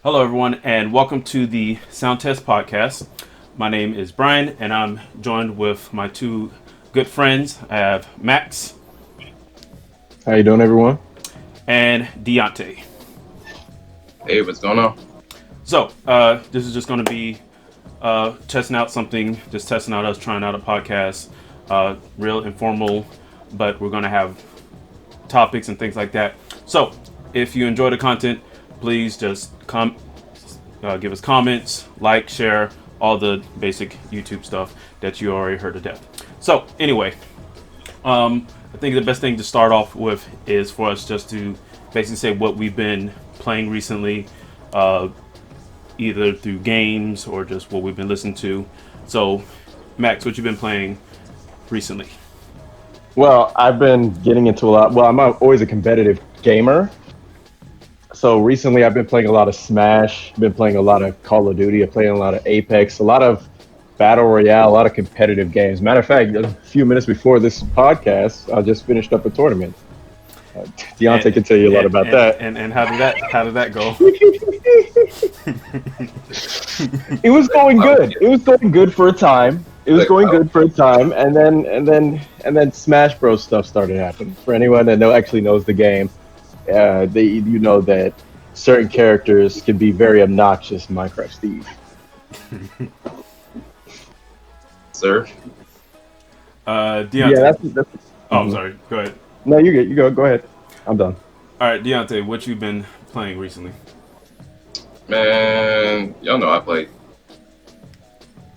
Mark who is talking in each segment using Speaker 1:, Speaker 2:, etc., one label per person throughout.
Speaker 1: Hello, everyone, and welcome to the Sound Test Podcast. My name is Brian, and I'm joined with my two good friends. I have Max.
Speaker 2: How you doing, everyone?
Speaker 1: And Deontay.
Speaker 3: Hey, what's going on?
Speaker 1: So, this is just going to be testing out something, just testing out us, trying out a podcast, real informal, but we're going to have topics and things like that. So, if you enjoy the content, please just give us comments, like, share, all the basic YouTube stuff that you already heard to death. So, anyway, I think the best thing to start off with is for us just to basically say what we've been playing recently, either through games or just what we've been listening to. So, Max, what you been playing recently?
Speaker 2: Well, I've been getting into a lot. Well, I'm always a competitive gamer. So recently I've been playing a lot of Smash, been playing a lot of Call of Duty, I'm playing a lot of Apex, a lot of Battle Royale, a lot of competitive games. Matter of fact, a few minutes before this podcast, I just finished up a tournament. Deontay can tell you a lot about that.
Speaker 1: And how did that go?
Speaker 2: It was going good. It was going good for a time. And then Smash Bros stuff started happening. For anyone that actually knows the game, you know that certain characters can be very obnoxious in Minecraft Steve.
Speaker 3: Sir?
Speaker 1: Deontay.
Speaker 2: Yeah, that's
Speaker 1: I'm sorry. Go ahead.
Speaker 2: No, you get. You go. Go ahead. I'm done.
Speaker 1: All right, Deontay, what you been playing recently?
Speaker 3: Man, y'all know I play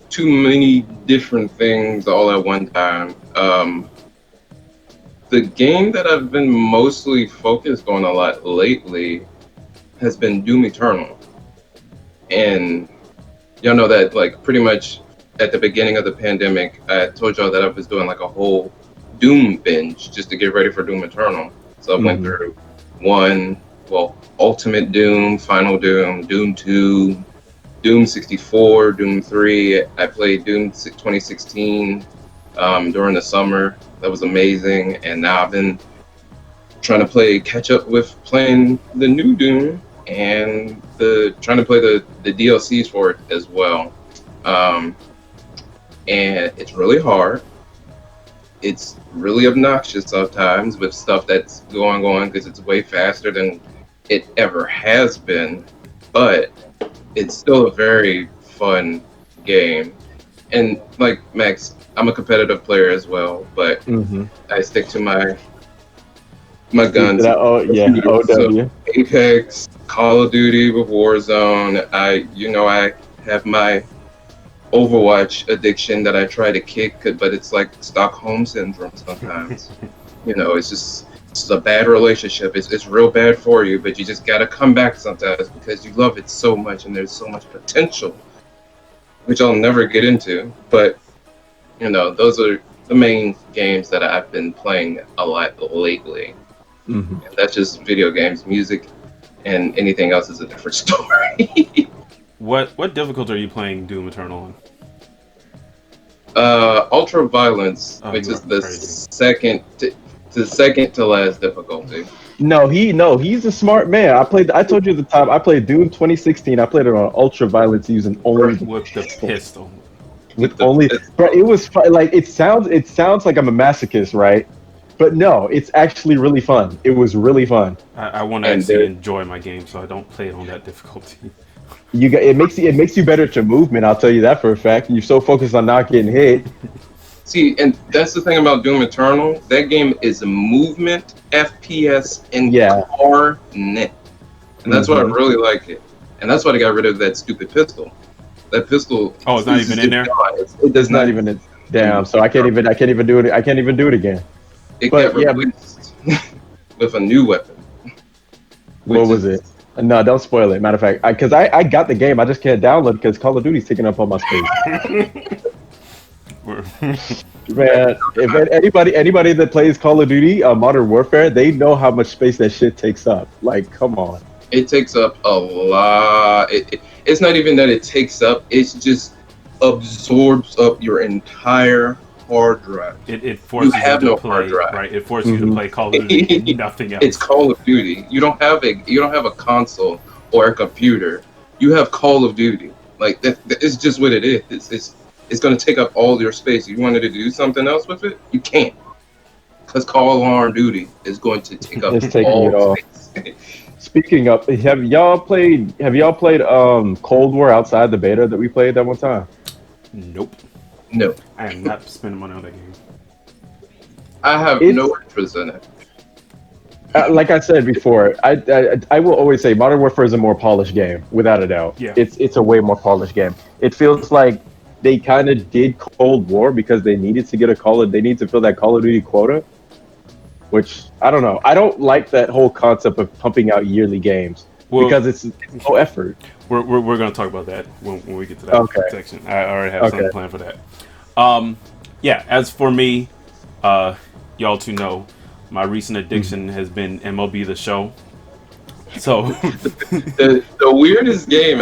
Speaker 3: too many different things all at one time. The game that I've been mostly focused on a lot lately has been Doom Eternal. And y'all know that, like, pretty much at the beginning of the pandemic, I told y'all that I was doing like a whole Doom binge just to get ready for Doom Eternal. So I went through Ultimate Doom, Final Doom, Doom 2, Doom 64, Doom 3. I played Doom 2016 during the summer. That was amazing. And now I've been trying to catch up with playing the new Doom and trying to play the DLCs for it as well. And it's really hard. It's really obnoxious sometimes with stuff that's going on because it's way faster than it ever has been. But it's still a very fun game. And like Max, I'm a competitive player as well, but I stick to my guns.
Speaker 2: OW.
Speaker 3: So Apex, Call of Duty with Warzone. I have my Overwatch addiction that I try to kick, but it's like Stockholm syndrome sometimes. It's a bad relationship. It's real bad for you, but you just gotta come back sometimes because you love it so much and there's so much potential, which I'll never get into. But those are the main games that I've been playing a lot lately. And that's just video games. Music and anything else is a different story.
Speaker 1: What difficulty are you playing Doom Eternal on?
Speaker 3: Ultra Violence, which is the second to last difficulty.
Speaker 2: He's a smart man. I told you at the time, I played Doom 2016. I played it on Ultra Violence using only
Speaker 1: with the pistol.
Speaker 2: But it was fun. Like it sounds like I'm a masochist, right? But no, it's actually really fun. It was really fun.
Speaker 1: I want to actually enjoy my game, so I don't play it on that difficulty.
Speaker 2: It makes you better at your movement. I'll tell you that for a fact. You're so focused on not getting hit.
Speaker 3: See, and that's the thing about Doom Eternal. That game is a movement, FPS, and carnage. And that's why I really like it. And that's why they got rid of that stupid pistol. That pistol.
Speaker 1: Oh, it's not even in there.
Speaker 3: It does not
Speaker 2: even. Damn. So I can't even do it. I can't even do it again.
Speaker 3: It got replaced with a new weapon.
Speaker 2: What was it? No, don't spoil it. Matter of fact, because I got the game, I just can't download it because Call of Duty's taking up all my space. Man, if anybody that plays Call of Duty, Modern Warfare, they know how much space that shit takes up. Like, come on.
Speaker 3: It takes up a lot. It's not even that it takes up. It's just absorbs up your entire hard drive.
Speaker 1: It
Speaker 3: You
Speaker 1: forces you
Speaker 3: have
Speaker 1: to
Speaker 3: no hard
Speaker 1: play,
Speaker 3: drive.
Speaker 1: right? It forces you to play Call of Duty and nothing
Speaker 3: It's
Speaker 1: else.
Speaker 3: Call of Duty. You don't have a console or a computer. You have Call of Duty. Like it's just what it is. It's going to take up all your space. You wanted to do something else with it, you can't, because Call of Duty is going to take up
Speaker 2: It's taking it
Speaker 3: all
Speaker 2: all.
Speaker 3: space.
Speaker 2: Speaking of, have y'all played Cold War outside the beta that we played that one time?
Speaker 1: Nope.
Speaker 3: No,
Speaker 1: I am not spending money on that game.
Speaker 3: I have
Speaker 2: It's
Speaker 3: no interest in it.
Speaker 2: like I said before, I will always say Modern Warfare is a more polished game, without a doubt.
Speaker 1: Yeah.
Speaker 2: It's a way more polished game. It feels like they kind of did Cold War because they needed to get they need to fill that Call of Duty quota, which I don't know. I don't like that whole concept of pumping out yearly games
Speaker 1: Well,
Speaker 2: because it's no effort.
Speaker 1: we're going to talk about that when we get to that
Speaker 2: Okay.
Speaker 1: section. I already have something
Speaker 2: Okay.
Speaker 1: planned for that. Yeah. As for me, y'all to know, my recent addiction has been MLB The Show. So
Speaker 3: The weirdest game,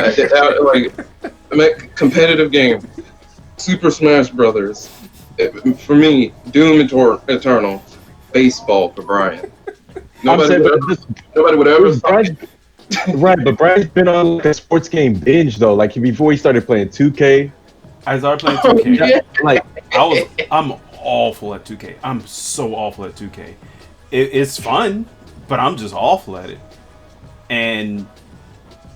Speaker 3: competitive game, Super Smash Brothers. For me, Doom Eternal, baseball for Brian. Nobody would ever stop it.
Speaker 2: Right, but Brian's been on like a sports game binge though. Like before he started playing 2K,
Speaker 1: I started playing 2K.
Speaker 3: Yeah.
Speaker 2: like
Speaker 1: I'm awful at 2K. I'm so awful at 2K. It's fun, but I'm just awful at it. And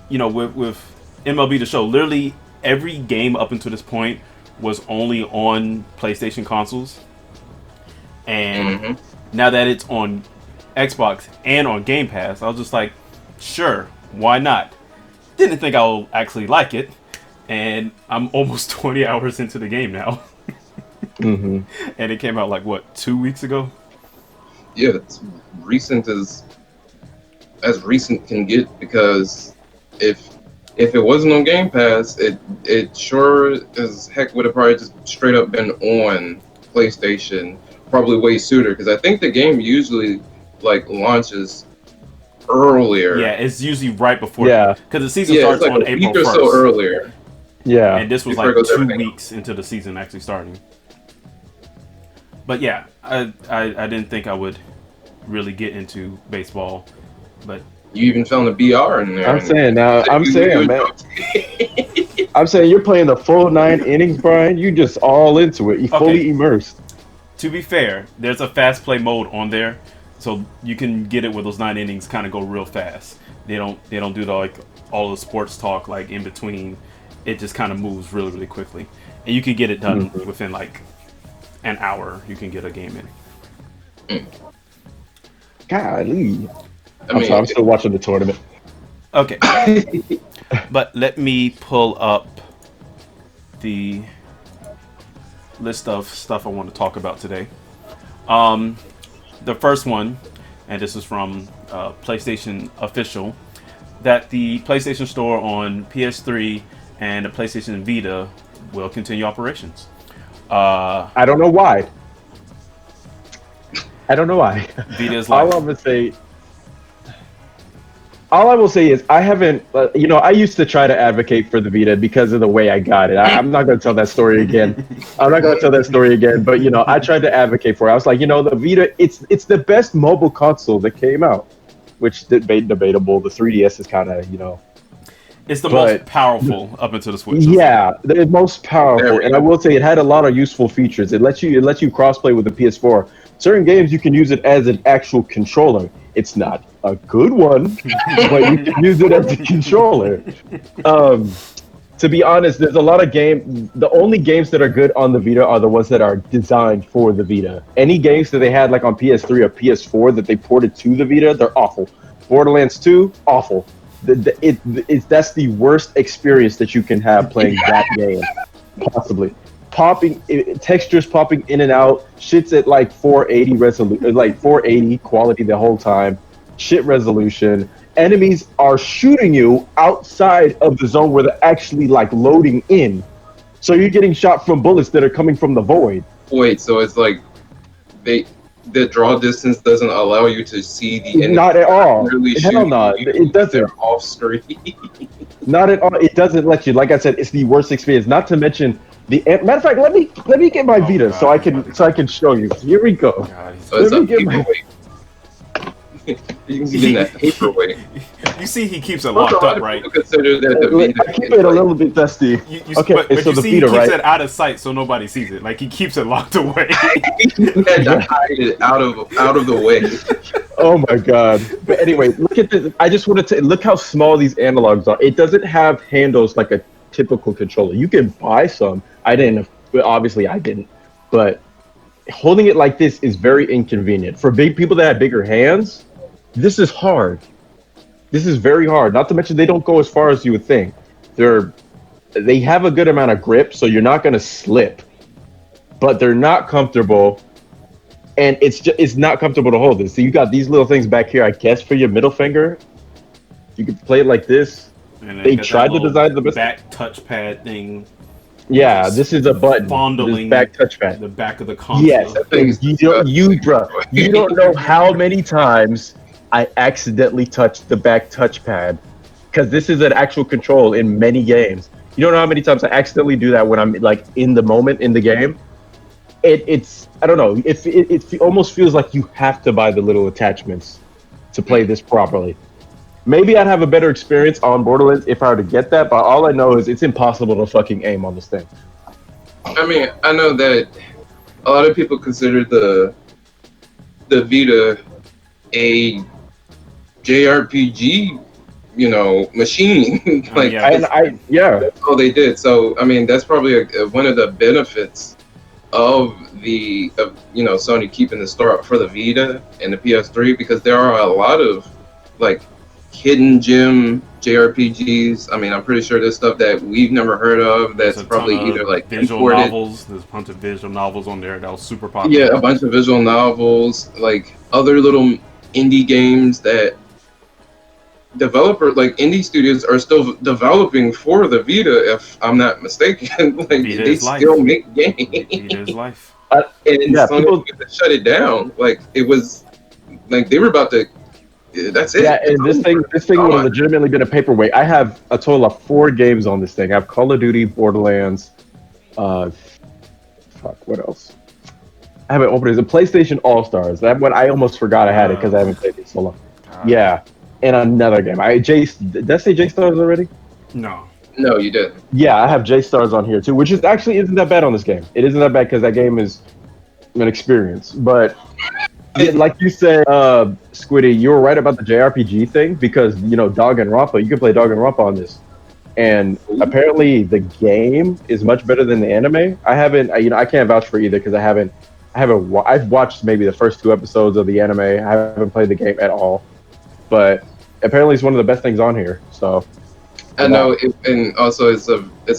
Speaker 1: you know, with MLB The Show, literally every game up until this point was only on PlayStation consoles. And now that it's on Xbox and on Game Pass, I was just like, sure, why not? Didn't think I'll actually like it. And I'm almost 20 hours into the game now. And it came out like, what, 2 weeks ago?
Speaker 3: Yeah, it's recent as recent can get, because if it wasn't on Game Pass, it sure as heck would have probably just straight up been on PlayStation, probably way sooner, because I think the game usually like launches earlier.
Speaker 1: Yeah, it's usually right before.
Speaker 2: Yeah.
Speaker 1: Because the season
Speaker 3: Yeah,
Speaker 1: starts
Speaker 3: it's like
Speaker 1: on
Speaker 3: a
Speaker 1: April
Speaker 3: week or
Speaker 1: 1st.
Speaker 3: so earlier.
Speaker 2: yeah,
Speaker 1: And this was
Speaker 3: Before
Speaker 1: like
Speaker 3: it goes
Speaker 1: 2
Speaker 3: everything
Speaker 1: weeks into the season actually starting. But yeah, I didn't think I would really get into baseball. But
Speaker 3: You even found the BR in there.
Speaker 2: I'm saying now. I'm saying, man. I'm saying you're playing the full 9 innings, Brian. You just all into it. You fully immersed.
Speaker 1: to be fair, there's a fast play mode on there, so you can get it where those 9 innings kind of go real fast. They don't do the, like all the sports talk like in between. It just kind of moves really really quickly, and you can get it done within like an hour. You can get a game in.
Speaker 2: Golly.
Speaker 3: I mean,
Speaker 2: I'm still watching the tournament.
Speaker 1: Okay, but let me pull up the list of stuff I want to talk about today. The first one, and this is from PlayStation Official, that the PlayStation Store on PS3 and the PlayStation Vita will continue operations.
Speaker 2: I don't know why.
Speaker 1: Vita is live.
Speaker 2: All I will say is I haven't, I used to try to advocate for the Vita because of the way I got it. I'm not going to tell that story again. But, I tried to advocate for it. I was like, the Vita, it's the best mobile console that came out, which debatable. The 3DS is kind of,
Speaker 1: It's the most powerful up until the Switch.
Speaker 2: Yeah, the most powerful. And I will say it had a lot of useful features. It lets you crossplay with the PS4. Certain games you can use it as an actual controller. It's not a good one, but you can use it as a controller. To be honest, there's a lot of games. The only games that are good on the Vita are the ones that are designed for the Vita. Any games that they had like on PS3 or PS4 that they ported to the Vita, they're awful. Borderlands 2, awful. That's the worst experience that you can have playing that game, possibly. Textures popping in and out, shit's at like 480 resolution, like 480 quality the whole time, shit resolution. Enemies are shooting you outside of the zone where they're actually like loading in, so you're getting shot from bullets that are coming from the void.
Speaker 3: Wait, so it's like the draw distance doesn't allow you to see the enemy.
Speaker 2: Not at all.
Speaker 3: Really
Speaker 2: Hell no, it doesn't.
Speaker 3: They're off screen.
Speaker 2: Not at all. It doesn't let you. Like I said, it's the worst experience. Not to mention Matter of fact, let me get my
Speaker 1: Oh,
Speaker 2: Vita
Speaker 1: God,
Speaker 2: so I
Speaker 1: he's about
Speaker 2: can
Speaker 1: to-
Speaker 2: show you. Here we go.
Speaker 1: God, he's-
Speaker 3: So it's
Speaker 2: Let
Speaker 3: a
Speaker 2: me get my.
Speaker 3: paperweight. You can get in that paperweight.
Speaker 1: You see, he keeps it
Speaker 3: Also,
Speaker 1: locked
Speaker 3: a lot
Speaker 1: up,
Speaker 3: of
Speaker 1: right?
Speaker 3: people consider that the Vita
Speaker 2: I keep
Speaker 3: is
Speaker 2: it a
Speaker 3: like,
Speaker 2: little bit dusty. Okay,
Speaker 1: But
Speaker 2: so
Speaker 1: you
Speaker 2: the
Speaker 1: see, he
Speaker 2: Vita,
Speaker 1: keeps
Speaker 2: right?
Speaker 1: it out of sight so nobody sees it. Like he keeps it locked away.
Speaker 3: he had to hide it out of the way.
Speaker 2: Oh my god. But anyway, look at this. I just wanted to look how small these analogs are. It doesn't have handles like a typical controller. You can buy some. I didn't. Well, obviously, I didn't. But holding it like this is very inconvenient for big people that have bigger hands. This is hard. This is very hard. Not to mention they don't go as far as you would think. They have a good amount of grip, so you're not going to slip. But they're not comfortable, and it's not comfortable to hold this. So you got these little things back here, I guess, for your middle finger. You can play it like this.
Speaker 1: And
Speaker 2: They
Speaker 1: got that
Speaker 2: tried to
Speaker 1: little
Speaker 2: design the best.
Speaker 1: back touchpad thing.
Speaker 2: Yeah,
Speaker 1: Just
Speaker 2: this is a button.
Speaker 1: fondling
Speaker 2: This back touchpad.
Speaker 1: the back of the console.
Speaker 2: Yes,
Speaker 3: That thing's
Speaker 2: you
Speaker 3: disgusting.
Speaker 2: don't know how many times I accidentally touched the back touchpad because this is an actual control in many games. You don't know how many times I accidentally do that when I'm like in the moment in the game. It's I don't know. It almost feels like you have to buy the little attachments to play this properly. Maybe I'd have a better experience on Borderlands if I were to get that, but all I know is it's impossible to fucking aim on this thing.
Speaker 3: I mean, I know that a lot of people consider the Vita a JRPG, machine. Like
Speaker 1: yeah.
Speaker 2: Yeah.
Speaker 3: that's all they did. So I mean, that's probably one of the benefits of Sony keeping the store up for the Vita and the PS3, because there are a lot of like hidden gem JRPGs. I mean, I'm pretty sure there's stuff that we've never heard of that's
Speaker 1: There's a
Speaker 3: probably
Speaker 1: ton of
Speaker 3: either like
Speaker 1: visual
Speaker 3: imported.
Speaker 1: novels. There's a bunch of visual novels on there that was super popular.
Speaker 3: Yeah, a bunch of visual novels, like other little indie games that indie studios are still developing for the Vita, if I'm not mistaken. Like
Speaker 1: Vita
Speaker 3: they
Speaker 1: is life.
Speaker 3: still make games.
Speaker 1: Vita is life.
Speaker 3: And
Speaker 2: Yeah,
Speaker 3: Sony
Speaker 2: people-
Speaker 3: had to shut it down. Like it was like they were about to. That's it.
Speaker 2: Yeah, and this thing would have
Speaker 3: gone.
Speaker 2: legitimately been a paperweight. I have a total of 4 games on this thing. I have Call of Duty, Borderlands, what else? I haven't opened it. It's a PlayStation All Stars. That one I almost forgot I had it because I haven't played it so long. Yeah, and another game. Did I say J Stars already?
Speaker 1: No.
Speaker 3: No, you didn't.
Speaker 2: Yeah, I have J Stars on here too, which is actually isn't that bad on this game. It isn't that bad because that game is an experience. But yeah, like you said, Squiddy, you were right about the JRPG thing because Danganronpa. You can play Danganronpa on this, and apparently the game is much better than the anime. I haven't, I can't vouch for either because I've watched maybe the first 2 episodes of the anime. I haven't played the game at all, but apparently it's one of the best things on here. So
Speaker 3: I know, and also it's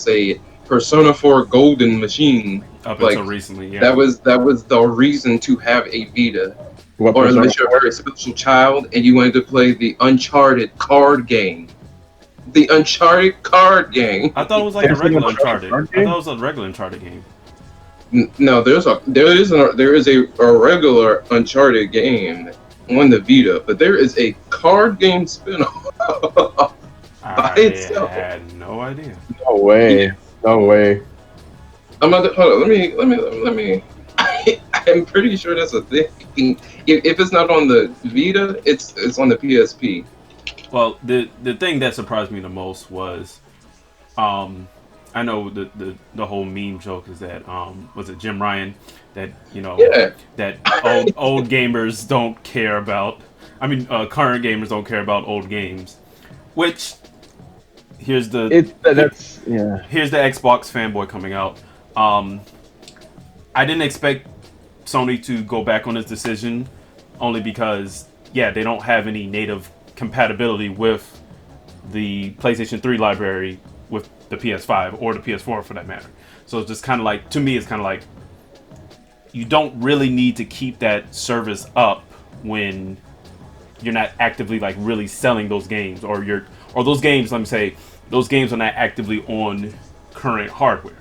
Speaker 3: a Persona 4 Golden machine.
Speaker 1: Up
Speaker 3: Like,
Speaker 1: until recently, yeah.
Speaker 3: That was the reason to have a Vita.
Speaker 2: what
Speaker 3: Or
Speaker 2: Persona
Speaker 3: unless you're a very special child and you wanted to play the Uncharted card game. The Uncharted card game.
Speaker 1: I thought it was like a
Speaker 2: There's an
Speaker 1: regular
Speaker 2: Uncharted
Speaker 1: Uncharted.
Speaker 2: card
Speaker 1: I
Speaker 2: game?
Speaker 1: thought it was a regular Uncharted game.
Speaker 3: No, there is a regular Uncharted game on the Vita, but there is a card game spin-off.
Speaker 1: I
Speaker 3: itself.
Speaker 1: had no idea.
Speaker 2: No way. No way.
Speaker 3: Hold on. Let me. I'm pretty sure that's a thing. If it's not on the Vita, it's on the PSP.
Speaker 1: Well, the thing that surprised me the most was, I know the whole meme joke is that was it Jim Ryan that
Speaker 3: Yeah.
Speaker 1: that old gamers don't care about. I mean, current gamers don't care about old games, which here's the Xbox fanboy coming out. I didn't expect Sony to go back on this decision only because they don't have any native compatibility with the PlayStation 3 library with the PS5 or the PS4 for that matter. So it's just kind of like, to me, it's kind of like you don't really need to keep that service up when you're not actively like really selling those games, or those games, let me say, those games are not actively on current hardware.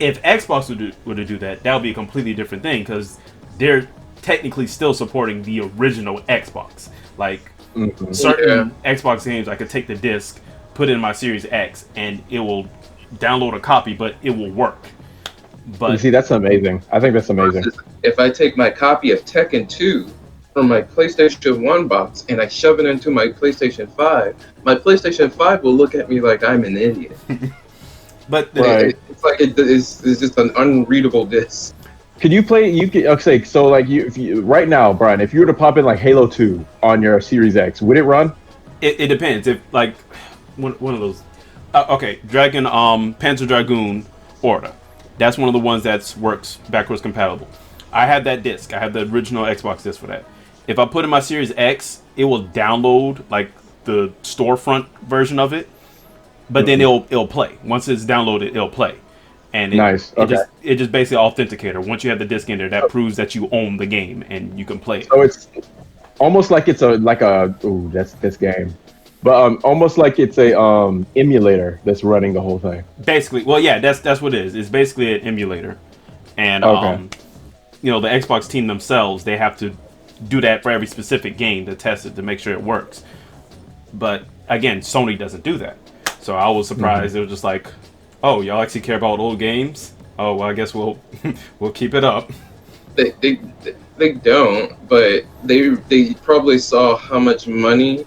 Speaker 1: If Xbox were to do that, that would be a completely different thing because they're technically still supporting the original Xbox. Like certain Xbox games, I could take the disc, put it in my Series X, and it will download a copy, but it will work.
Speaker 2: You
Speaker 1: But
Speaker 2: see, that's amazing. I think that's amazing.
Speaker 3: If I take my copy of Tekken 2 from my PlayStation 1 box and I shove it into my PlayStation 5, my PlayStation 5 will look at me like I'm an idiot.
Speaker 1: but
Speaker 2: Right.
Speaker 3: It's like it's just an unreadable disc.
Speaker 2: Could you play? You could okay. So like if you right now, Brian, if you were to pop in like Halo 2 on your Series X, would it run?
Speaker 1: it depends. If like one of those, okay, Panzer Dragoon Order. That's one of the ones that works backwards compatible. I have that disc. I have the original Xbox disc for that. If I put in my Series X, it will download like the storefront version of it, but then it'll play. Once it's downloaded, it'll play. And
Speaker 2: Nice. Okay.
Speaker 1: it just basically authenticator. Once you have the disc in there, that proves that you own the game and you can play it.
Speaker 2: So it's almost like it's ooh, that's this game, but almost like it's a emulator that's running the whole thing.
Speaker 1: Basically, well, yeah, that's what it is. It's basically an emulator, and
Speaker 2: Okay.
Speaker 1: the Xbox team themselves, they have to do that for every specific game to test it to make sure it works. But again, Sony doesn't do that, so I was surprised. It was just like, oh, y'all actually care about old games? Oh, well, I guess we'll keep it up.
Speaker 3: They don't, but they probably saw how much money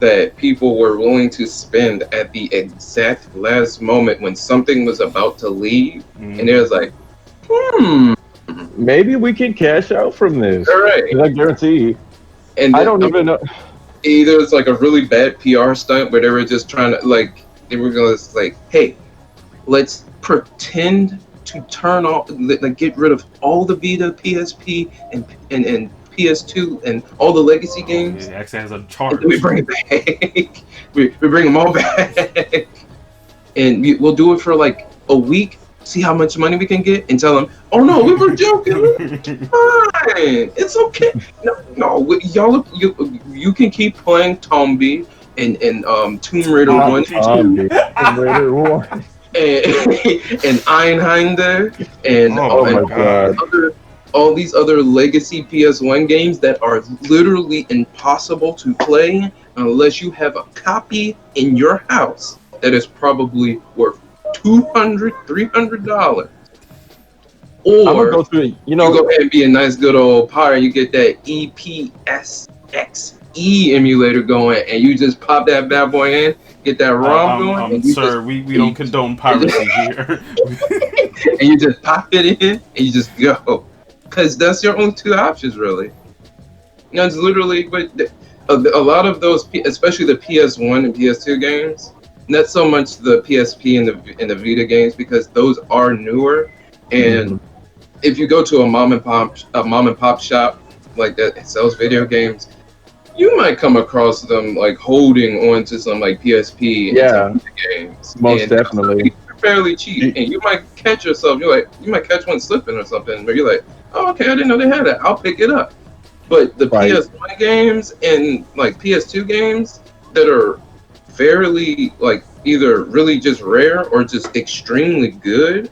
Speaker 3: that people were willing to spend at the exact last moment when something was about to leave, and it was like,
Speaker 2: Maybe we can cash out from this.
Speaker 3: all right.
Speaker 2: 'Cause I guarantee.
Speaker 3: And
Speaker 2: I don't even know.
Speaker 3: either it's like a really bad PR stunt where they were just trying to they were gonna like, hey, let's pretend to turn off, like get rid of all the Vita, PSP, and PS2 and all the legacy games.
Speaker 1: It actually has a
Speaker 3: And
Speaker 1: charge.
Speaker 3: then we bring it back. we bring them all back, and we'll do it for like a week. See how much money we can get, and tell them, "Oh no, we were joking. Fine, it's okay. No, y'all, you can keep playing Tombi and Tomb Raider 1 and 2
Speaker 2: Tomb Raider 1.
Speaker 3: and Einhander and
Speaker 2: Oh my God.
Speaker 3: all these other legacy PS1 games that are literally impossible to play unless you have a copy in your house that is probably worth $200-$300. Or
Speaker 2: I'm gonna go through.
Speaker 3: you go ahead and be a nice good old pirate. You get that EPSXE emulator going, and you just pop that bad boy in, get that ROM going. And you
Speaker 1: Sir, we don't condone piracy here.
Speaker 3: and you just pop it in, and you just go. Because that's your only two options, really. It's literally, but a lot of those, especially the PS1 and PS2 games, not so much the PSP and the Vita games, because those are newer. And if you go to a mom and pop shop like that sells video games, you might come across them like holding on to some like PSP and some Vita games.
Speaker 2: Most
Speaker 3: and
Speaker 2: definitely.
Speaker 3: they're fairly cheap, and you might catch yourself. You might catch one slipping or something, but you're like, oh, okay, I didn't know they had that. I'll pick it up. But the PS1 games and like PS2 games that are fairly like either really just rare or just extremely good,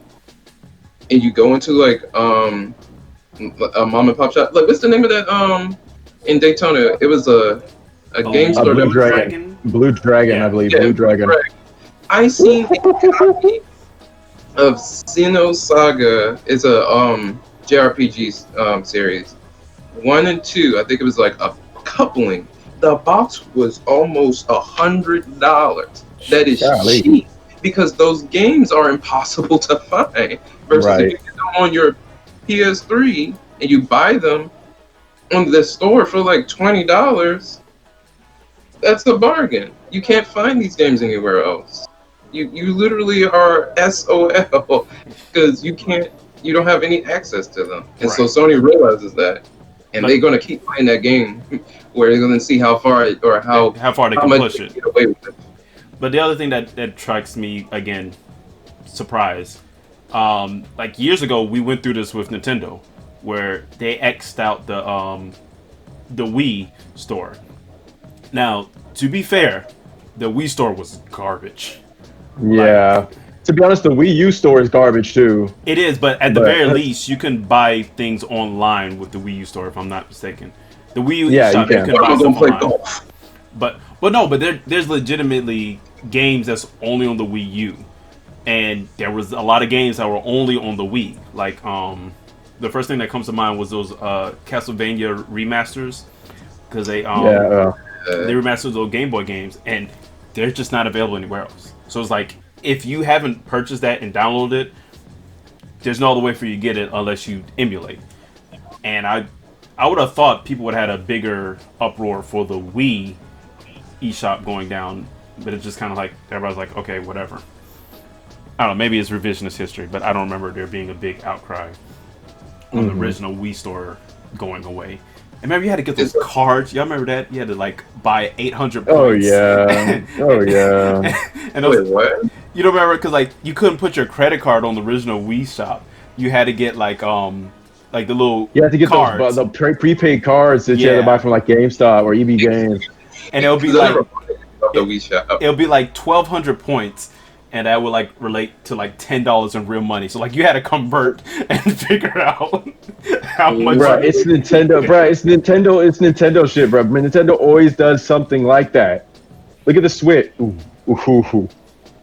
Speaker 3: and you go into like a mom and pop shop, like what's the name of that in Daytona? It was a game store.
Speaker 2: Blue Dragon. Blue Dragon, I believe.
Speaker 3: Yeah,
Speaker 2: Blue Dragon.
Speaker 3: I seen a copy of Xenosaga. It's a JRPG series 1 and 2. I think it was like a coupling. The box was almost $100. That is cheap because those games are impossible to find. Versus if you get them on your PS3 and you buy them on the store for like $20, that's a bargain. You can't find these games anywhere else. You literally are SOL because you don't have any access to them. And so Sony realizes that, and they're going to keep playing that game where they're going to see how far they can
Speaker 1: push it.
Speaker 3: Get away with it.
Speaker 1: But the other thing that strikes me, again, surprise, like years ago we went through this with Nintendo, where they X'd out the Wii store. Now, to be fair, the Wii store was garbage.
Speaker 2: Yeah. To be honest, the Wii U store is garbage too.
Speaker 1: It is, but at the very least, you can buy things online with the Wii U store, if I'm not mistaken. The Wii U shop, you can buy stuff online. But there's legitimately games that's only on the Wii U. and there was a lot of games that were only on the Wii. Like the first thing that comes to mind was those Castlevania remasters, because they remastered those Game Boy games, and they're just not available anywhere else. So it's like, if you haven't purchased that and downloaded it, there's no other way for you to get it unless you emulate. And I would have thought people would have had a bigger uproar for the Wii eShop going down, but it's just kind of like, everybody's like, okay, whatever. I don't know, maybe it's revisionist history, but I don't remember there being a big outcry on the original Wii store going away. And remember, you had to get those cards. Y'all remember that? You had to like buy 800 points.
Speaker 2: Oh yeah. Oh yeah.
Speaker 1: And those,
Speaker 3: Wait, what?
Speaker 1: you don't remember, because like you couldn't put your credit card on the original Wii shop. You had to get like the little
Speaker 2: You had to get
Speaker 1: cards.
Speaker 2: those the prepaid cards that you had to buy from like GameStop or EB Games.
Speaker 1: And it'll be like
Speaker 3: The Wii shop.
Speaker 1: it'll be like 1,200 points, and that would like relate to like $10 in real money. So like you had to convert and figure out how much.
Speaker 2: Bro, it's Nintendo, bro. It's Nintendo shit, bro. Nintendo always does something like that. Look at the Switch. Ooh.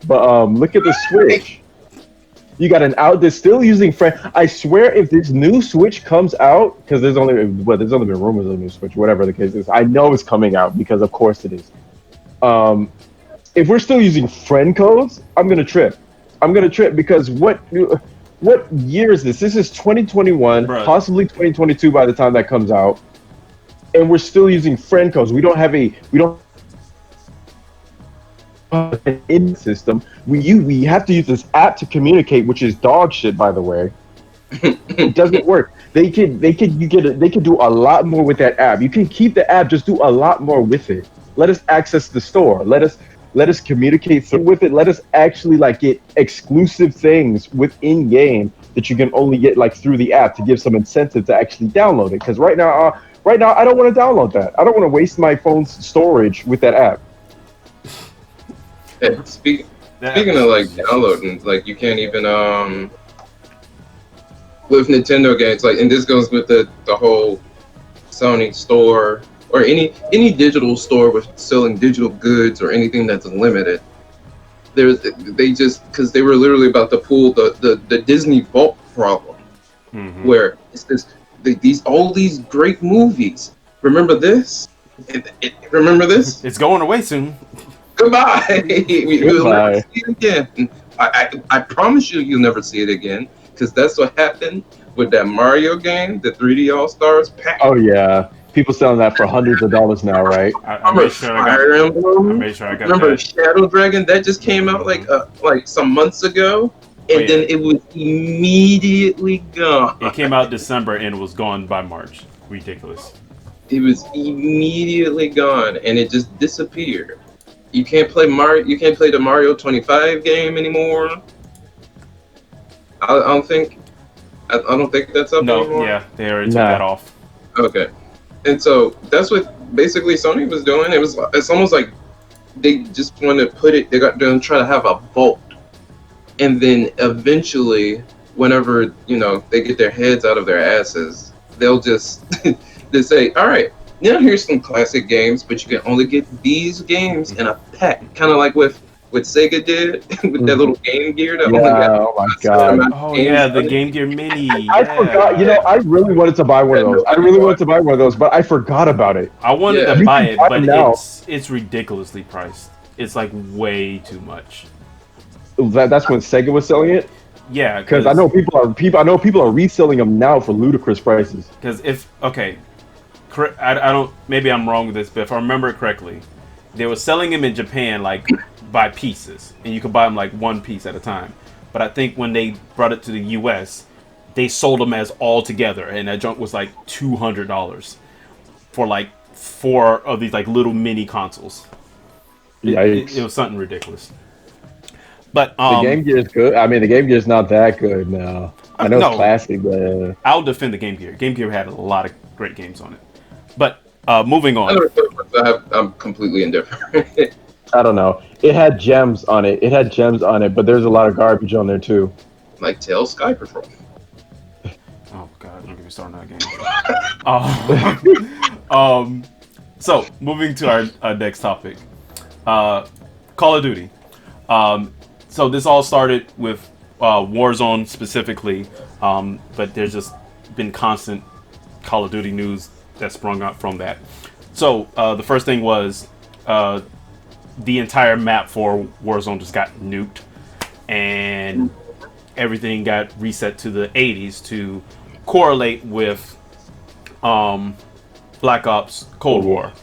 Speaker 2: But look at the Switch. You got an out that's still using I swear, if this new Switch comes out, because there's only been rumors of a new Switch, whatever the case is. I know it's coming out because of course it is. If we're still using friend codes, I'm gonna trip. Because what year is this? This is 2021,
Speaker 1: Bruh.
Speaker 2: possibly 2022 by the time that comes out, and we're still using friend codes. We don't have an in system. We have to use this app to communicate, which is dog shit, by the way. It doesn't work. They could do a lot more with that app. You can keep the app, just do a lot more with it. Let us access the store. Let us communicate with it. Let us actually like get exclusive things within game that you can only get like through the app to give some incentive to actually download it. Because right now I don't want to download that. I don't want to waste my phone's storage with that app.
Speaker 3: Hey, speaking of like downloading, like you can't even with Nintendo games, like, and this goes with the whole Sony store or any digital store with selling digital goods or anything that's limited. They just, because they were literally about to pull the Disney Vault problem, where it's all these great movies. Remember this? Remember this?
Speaker 1: It's going away soon.
Speaker 3: Goodbye. We'll never see it again. I promise you'll never see it again, because that's what happened with that Mario game, the 3D All Stars pack.
Speaker 2: Oh yeah, people selling that for hundreds of dollars now, right?
Speaker 1: I made sure I got
Speaker 3: Remember
Speaker 1: that.
Speaker 3: Shadow Dragon that just came out like some months ago, and then it was immediately gone.
Speaker 1: It came out December and was gone by March. Ridiculous.
Speaker 3: It was immediately gone, and it just disappeared. You can't play Mario. You can't play the Mario 25 game anymore. I don't think that's up anymore.
Speaker 1: Yeah, they already took that off.
Speaker 3: Okay, and so that's what basically Sony was doing. It's almost like they just want to put it. They're trying to have a vault, and then eventually, whenever they get their heads out of their asses, they'll just they say, "All right, now here's some classic games, but you can only get these games in a pack," kind of like with Sega did with that little Game Gear. That only got
Speaker 2: Oh my god.
Speaker 1: Oh yeah, the Game Gear Mini.
Speaker 2: I forgot. I really wanted to buy one of those. But I forgot about it.
Speaker 1: I wanted to buy it, but it's ridiculously priced. It's like way too much.
Speaker 2: That's when Sega was selling it.
Speaker 1: Yeah,
Speaker 2: because I know people are reselling them now for ludicrous prices.
Speaker 1: Because I don't. Maybe I'm wrong with this, but if I remember it correctly, they were selling them in Japan like by pieces, and you could buy them like one piece at a time. But I think when they brought it to the U.S., they sold them as all together, and that junk was like $200 for like 4 of these like little mini consoles. It was something ridiculous. But
Speaker 2: the Game Gear is good. I mean, the Game Gear is not that good now. I know it's classic, but
Speaker 1: I'll defend the Game Gear. Game Gear had a lot of great games on it. But moving on.
Speaker 3: I'm completely indifferent.
Speaker 2: I don't know. It had gems on it. But there's a lot of garbage on there too.
Speaker 3: Like Tail Sky Patrol.
Speaker 1: Oh god, don't get me started on that game. So moving to our next topic, Call of Duty. So this all started with Warzone specifically, but there's just been constant Call of Duty news that sprung up from that. So the first thing was the entire map for Warzone just got nuked, and everything got reset to the 80s to correlate with Black Ops Cold War.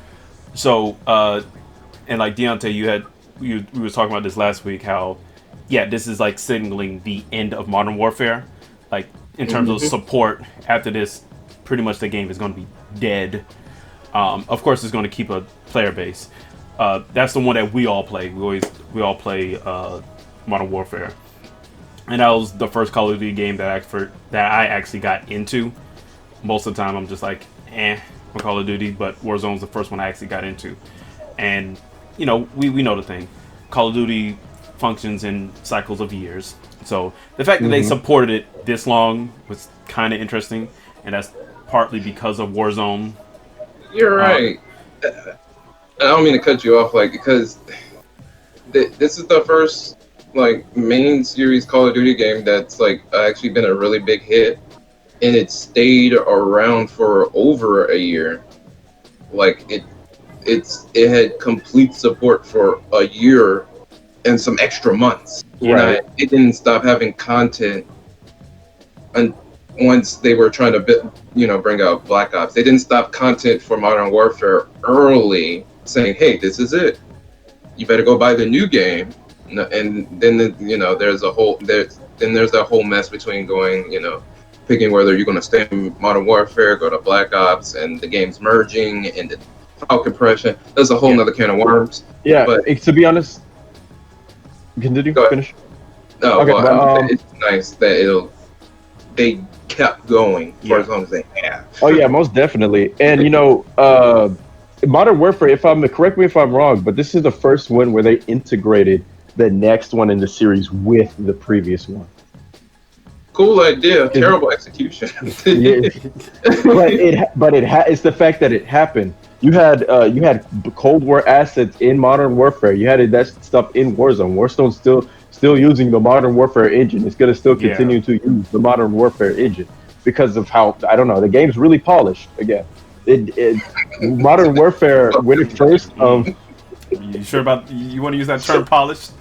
Speaker 1: So and like Deontay, we were talking about this last week, how this is like signaling the end of Modern Warfare. Like in terms of support, after this, pretty much the game is going to be dead. Of course, it's going to keep a player base. That's the one that we all play. We all play Modern Warfare, and that was the first Call of Duty game that I actually got into. Most of the time, I'm just like, on Call of Duty, but Warzone's the first one I actually got into. And we know the thing. Call of Duty functions in cycles of years. So the fact that they supported it this long was kind of interesting, and that's partly because of Warzone.
Speaker 3: You're right. I don't mean to cut you off, because this is the first main series Call of Duty game that's actually been a really big hit, and it stayed around for over a year. It had complete support for a year and some extra months.
Speaker 2: Right.
Speaker 3: It didn't stop having content, and once they were trying to bring out Black Ops, they didn't stop content for Modern Warfare early, saying, "Hey, this is it. You better go buy the new game." And then there's that whole mess between picking whether you're going to stay in Modern Warfare, go to Black Ops, and the game's merging and the file compression. That's a whole nother can of worms.
Speaker 2: Yeah,
Speaker 3: but
Speaker 2: to be honest, continue. Finish.
Speaker 3: No,
Speaker 2: okay,
Speaker 3: it's nice that they kept going for as long as they have.
Speaker 2: Oh yeah, most definitely. And Modern Warfare, correct me if I'm wrong, but this is the first one where they integrated the next one in the series with the previous one.
Speaker 3: Cool idea, terrible execution.
Speaker 2: But it's the fact that it happened. You had Cold War assets in Modern Warfare. You had that stuff in Warzone. Warzone's still using the Modern Warfare engine. It's gonna still continue to use the Modern Warfare engine because of how, I don't know, the game's really polished. Again, Modern Warfare when it first
Speaker 1: You sure about you want to use that term polished?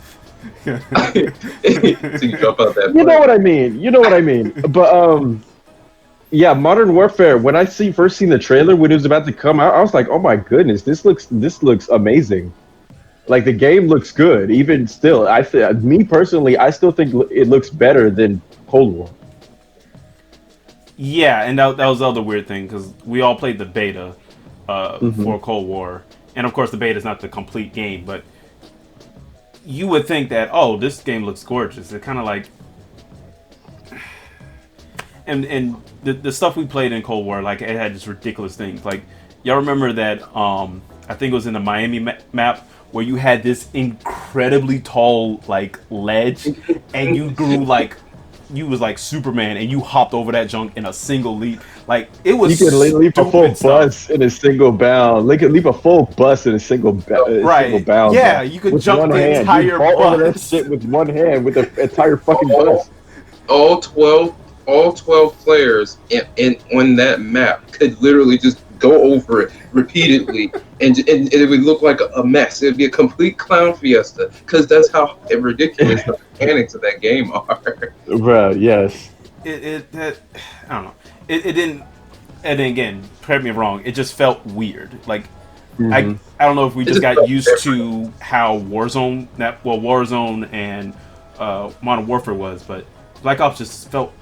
Speaker 3: So you jump out that
Speaker 2: You know what I mean. But yeah, Modern Warfare. When I first seen the trailer when it was about to come out, I was like, "Oh my goodness, this looks amazing." Like the game looks good. Even still, me personally, I still think it looks better than Cold War.
Speaker 1: Yeah, and that was the other weird thing, because we all played the beta for Cold War, and of course the beta is not the complete game, but you would think that, oh, this game looks gorgeous. It kind of like, and the stuff we played in Cold War, like it had just ridiculous things. Like y'all remember that I think it was in the Miami map where you had this incredibly tall ledge, and you grew you was like Superman, and you hopped over that junk in a single leap. Like it was.
Speaker 2: You could leap a full bus in a single bound. Leap a full bus in a single bound.
Speaker 1: Yeah, you could jump the entire bus.
Speaker 2: All of that shit with one hand with the entire fucking bus.
Speaker 3: All 12 players on that map could literally just go over it repeatedly, and it would look like a mess. It would be a complete clown fiesta, because that's how ridiculous the mechanics of that game are.
Speaker 2: Right, yes.
Speaker 1: I don't know. It didn't, and then again, correct me if I'm wrong, it just felt weird. Like, I don't know if we just got used to how Warzone and Modern Warfare was, but Black Ops just felt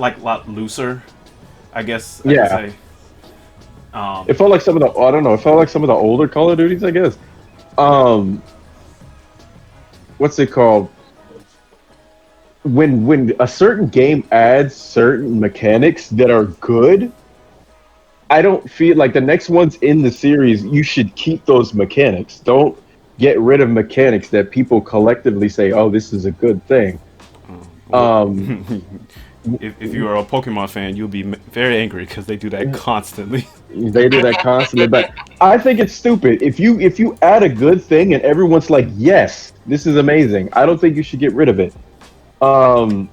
Speaker 1: like a lot looser, I guess I could say.
Speaker 2: It felt like some of the older Call of Duties, I guess. What's it called? When a certain game adds certain mechanics that are good, I don't feel like the next ones in the series, you should keep those mechanics. Don't get rid of mechanics that people collectively say, "Oh, this is a good thing."
Speaker 1: if you are a Pokemon fan, you'll be very angry because they do that constantly.
Speaker 2: They do that constantly, but I think it's stupid. If you add a good thing and everyone's like, "Yes, this is amazing," I don't think you should get rid of it. Um,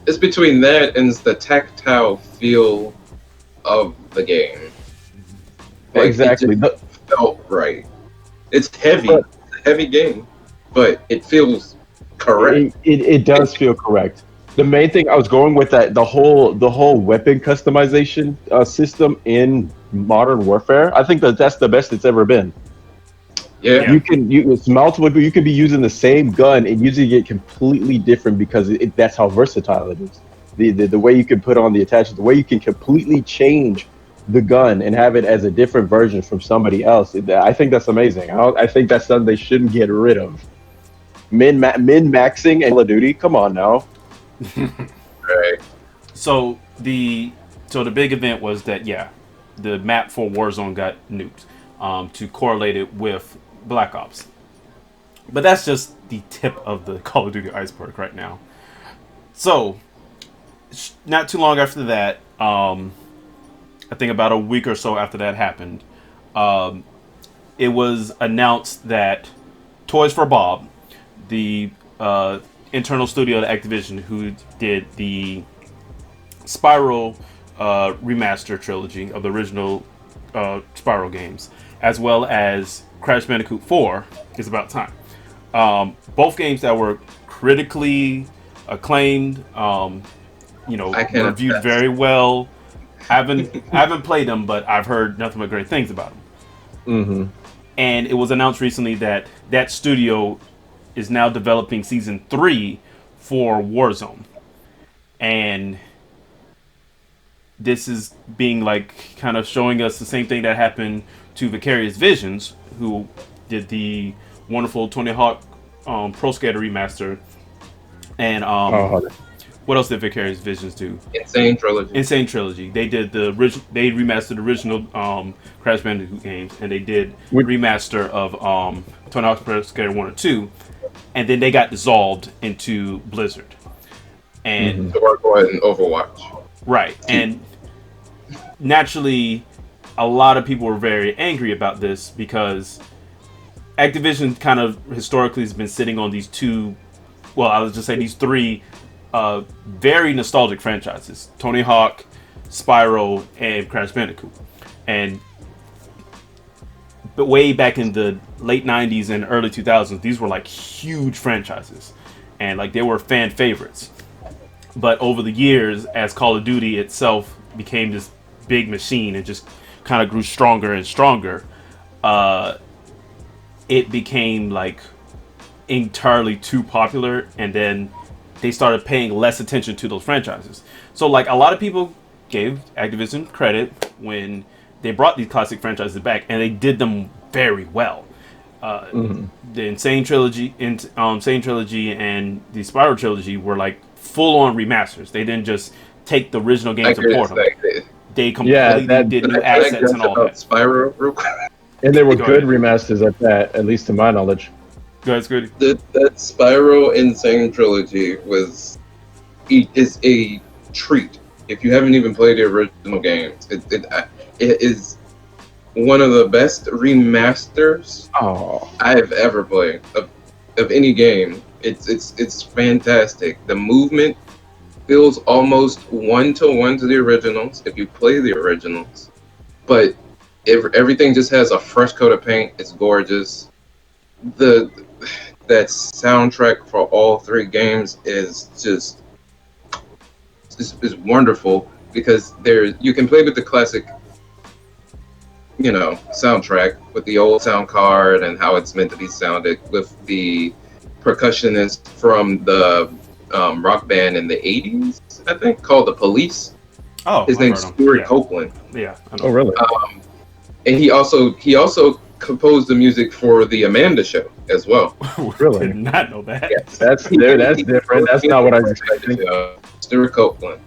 Speaker 3: It's between that and the tactile feel of the game. Like
Speaker 2: exactly.
Speaker 3: it just felt right. It's heavy,
Speaker 2: But
Speaker 3: it's a heavy game, but it feels correct.
Speaker 2: it does feel correct. The main thing I was going with that the whole weapon customization system in Modern Warfare. I think that's the best it's ever been.
Speaker 3: Yeah,
Speaker 1: Yeah.
Speaker 2: It's multiple. You can be using the same gun and using it completely different because that's how versatile it is. The way you can put on the attachment, the way you can completely change the gun and have it as a different version from somebody else. I think that's amazing. I think that's something they shouldn't get rid of. Min maxing and Call of Duty. Come on now.
Speaker 3: right.
Speaker 1: So the big event was that the map for Warzone got nuked to correlate it with Black Ops. But that's just the tip of the Call of Duty iceberg right now. So not too long after that, I think about a week or so after that happened, it was announced that Toys for Bob, the internal studio at Activision who did the Spyro remaster trilogy of the original Spyro games, as well as Crash Bandicoot 4, It's About Time. Both games that were critically acclaimed,
Speaker 3: I can
Speaker 1: reviewed
Speaker 3: attest.
Speaker 1: very well. I haven't played them, but I've heard nothing but great things about them.
Speaker 2: Hmm.
Speaker 1: And it was announced recently that that studio is now developing season 3 for Warzone. And this is being like kind of showing us the same thing that happened to Vicarious Visions, who did the wonderful Tony Hawk Pro Skater remaster. And
Speaker 2: Oh,
Speaker 1: what else did Vicarious Visions do?
Speaker 3: Insane trilogy.
Speaker 1: Insane Trilogy. They did the original. They remastered the original Crash Bandicoot games, and they did remaster of Tony Hawk's Pro Skater 1 and 2, and then they got dissolved into Blizzard. And
Speaker 3: So we're going in Overwatch.
Speaker 1: right, and naturally, a lot of people were very angry about this because Activision kind of historically has been sitting on these two. Well, I was just say these three very nostalgic franchises: Tony Hawk, Spyro, and Crash Bandicoot. And but way back in the late '90s and early 2000s, these were like huge franchises, and like they were fan favorites. But over the years, as Call of Duty itself became this big machine and just kind of grew stronger and stronger, it became like entirely too popular, and then they started paying less attention to those franchises. So like a lot of people gave Activision credit when they brought these classic franchises back, and they did them very well. The Insane Trilogy, Insane Trilogy, and the Spyro Trilogy were like full-on remasters. They didn't just take the original games and port them. They completely did new assets and all that.
Speaker 3: Spyro, real quick.
Speaker 2: and they were
Speaker 1: Go
Speaker 2: good
Speaker 1: ahead.
Speaker 2: remasters at that, at least to my knowledge.
Speaker 1: Guys, good.
Speaker 3: That Spyro Insane trilogy is a treat. If you haven't even played the original games, it is one of the best remasters
Speaker 2: Oh,
Speaker 3: I've ever played of any game. It's fantastic. The movement feels almost 1-to-1 to the originals if you play the originals, but everything just has a fresh coat of paint. It's gorgeous. That soundtrack for all three games is just is wonderful because you can play with the classic, soundtrack with the old sound card and how it's meant to be sounded with the percussionist from the rock band in the 80s, I think, called The Police.
Speaker 1: Oh,
Speaker 3: His
Speaker 1: I've
Speaker 3: name's
Speaker 1: heard 'em.
Speaker 3: Stuart
Speaker 1: Yeah.
Speaker 3: Copeland.
Speaker 1: Yeah. I know.
Speaker 2: oh really?
Speaker 3: And he also composed the music for the Amanda Show as well.
Speaker 2: Really?
Speaker 1: Did not know that.
Speaker 2: That's different. That's not what I was expecting.
Speaker 3: Stuart Copeland,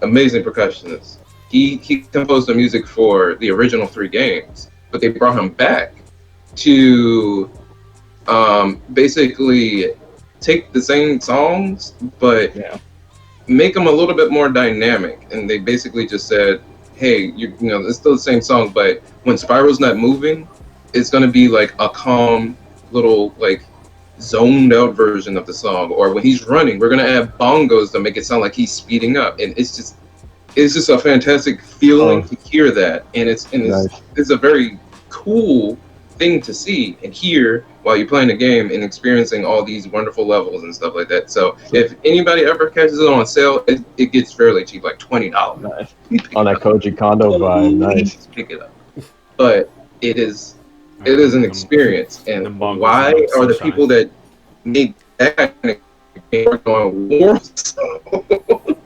Speaker 3: amazing percussionist. He composed the music for the original three games, but they brought him back to basically take the same songs, but
Speaker 2: Yeah.
Speaker 3: make them a little bit more dynamic. And they basically just said, hey, you know, it's still the same song, but when Spyro's not moving, it's gonna be like a calm little like zoned out version of the song. Or when he's running, we're gonna add bongos to make it sound like he's speeding up. And it's just a fantastic feeling to hear that, and
Speaker 2: Nice.
Speaker 3: it's a very cool thing to see and hear while you're playing the game and experiencing all these wonderful levels and stuff like that. So if anybody ever catches it on sale, it gets fairly cheap, like $20.
Speaker 2: Nice. On that Koji Kondo vibe, nice.
Speaker 3: Pick it up, but it is an experience. And why are the people that make that kind of game going Warzone?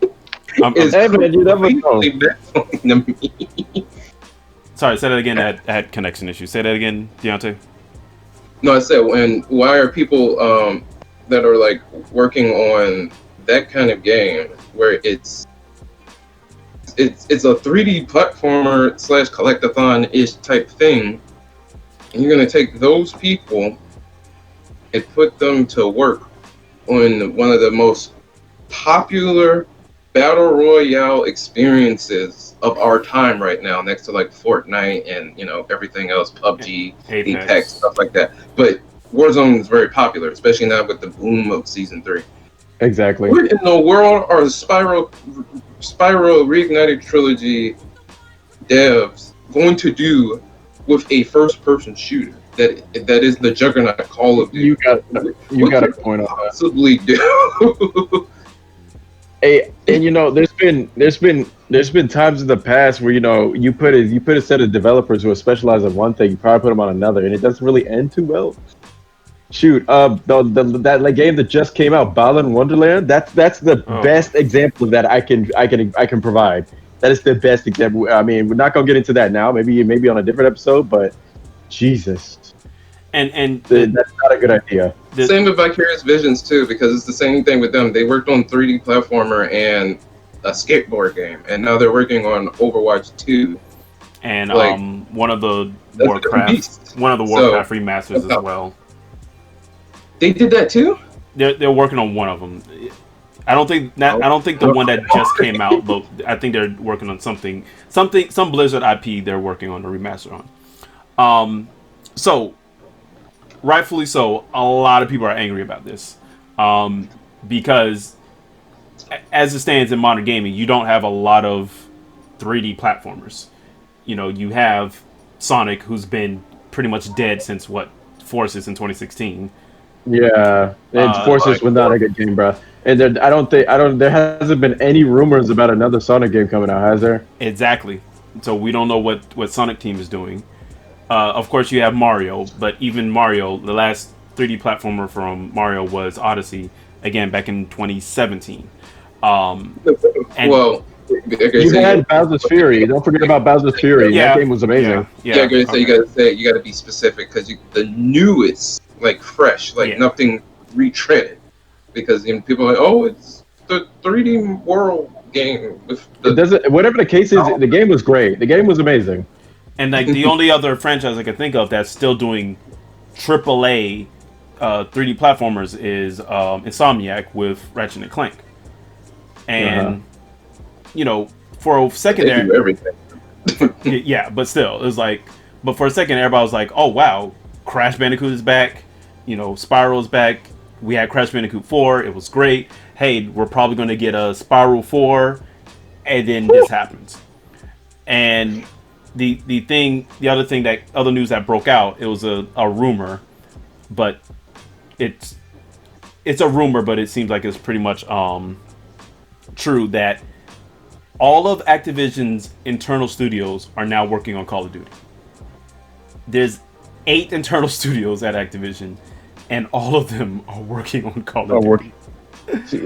Speaker 2: You never know.
Speaker 1: Sorry, say that again. I had connection issues. Say that again, Deontay.
Speaker 3: No, I said, why are people that are like working on that kind of game where it's a 3D platformer / collectathon ish type thing, and you're gonna take those people and put them to work on one of the most popular battle royale experiences of our time right now, next to like Fortnite and, you know, everything else, PUBG, Apex, stuff like that. But Warzone is very popular, especially now with the boom of Season 3.
Speaker 2: Exactly.
Speaker 3: What in the world are the Spyro Reignited Trilogy devs going to do with a first-person shooter that is the juggernaut Call of Duty?
Speaker 2: You got a point on that.
Speaker 3: Possibly do.
Speaker 2: Hey, and you know, there's been times in the past where, you know, you put a set of developers who are specialized in one thing, you probably put them on another, and it doesn't really end too well. Shoot, that game that just came out, Balan Wonderland, that's the best example of that I can provide. That is the best example. I mean, we're not gonna get into that now. Maybe on a different episode, but Jesus.
Speaker 1: And
Speaker 2: that's not a good idea.
Speaker 3: Same with Vicarious Visions too, because it's the same thing with them. They worked on 3D platformer and a skateboard game, and now they're working on Overwatch 2.
Speaker 1: And one of the Warcraft remasters as well.
Speaker 3: They did that too?
Speaker 1: They're working on one of them. I don't think the one that just came out, but I think they're working on some Blizzard IP they're working on a remaster on. So rightfully so, a lot of people are angry about this, because as it stands in modern gaming, you don't have a lot of 3D platformers. You know, you have Sonic, who's been pretty much dead since Forces in 2016.
Speaker 2: Yeah, and Forces was not a good game, bro. And there hasn't been any rumors about another Sonic game coming out, has there?
Speaker 1: Exactly. So we don't know what Sonic Team is doing. Of course, you have Mario, but even Mario, the last 3D platformer from Mario was Odyssey, again back in 2017.
Speaker 2: You had Bowser's Fury. Don't forget about Bowser's Fury.
Speaker 1: Yeah,
Speaker 2: that game was amazing.
Speaker 3: Yeah, so you gotta be specific, because the newest, like fresh, like nothing retreaded, because people are like, oh, it's the 3D World game with
Speaker 2: whatever the case is. The game was great. The game was amazing.
Speaker 1: And like the only other franchise I can think of that's still doing AAA 3D platformers is Insomniac with Ratchet and Clank. And you know, for a second
Speaker 3: they do everything.
Speaker 1: yeah, but still, it was like, but for a second, everybody was like, "Oh wow, Crash Bandicoot is back." You know, Spyro's back. We had Crash Bandicoot 4. It was great. Hey, we're probably going to get a Spyro 4, and then this happens. And the other news that broke out, it was a rumor, but it's a rumor, but it seems like it's pretty much true that all of Activision's internal studios are now working on Call of Duty. There's 8 internal studios at Activision, and all of them are working on Call of Duty.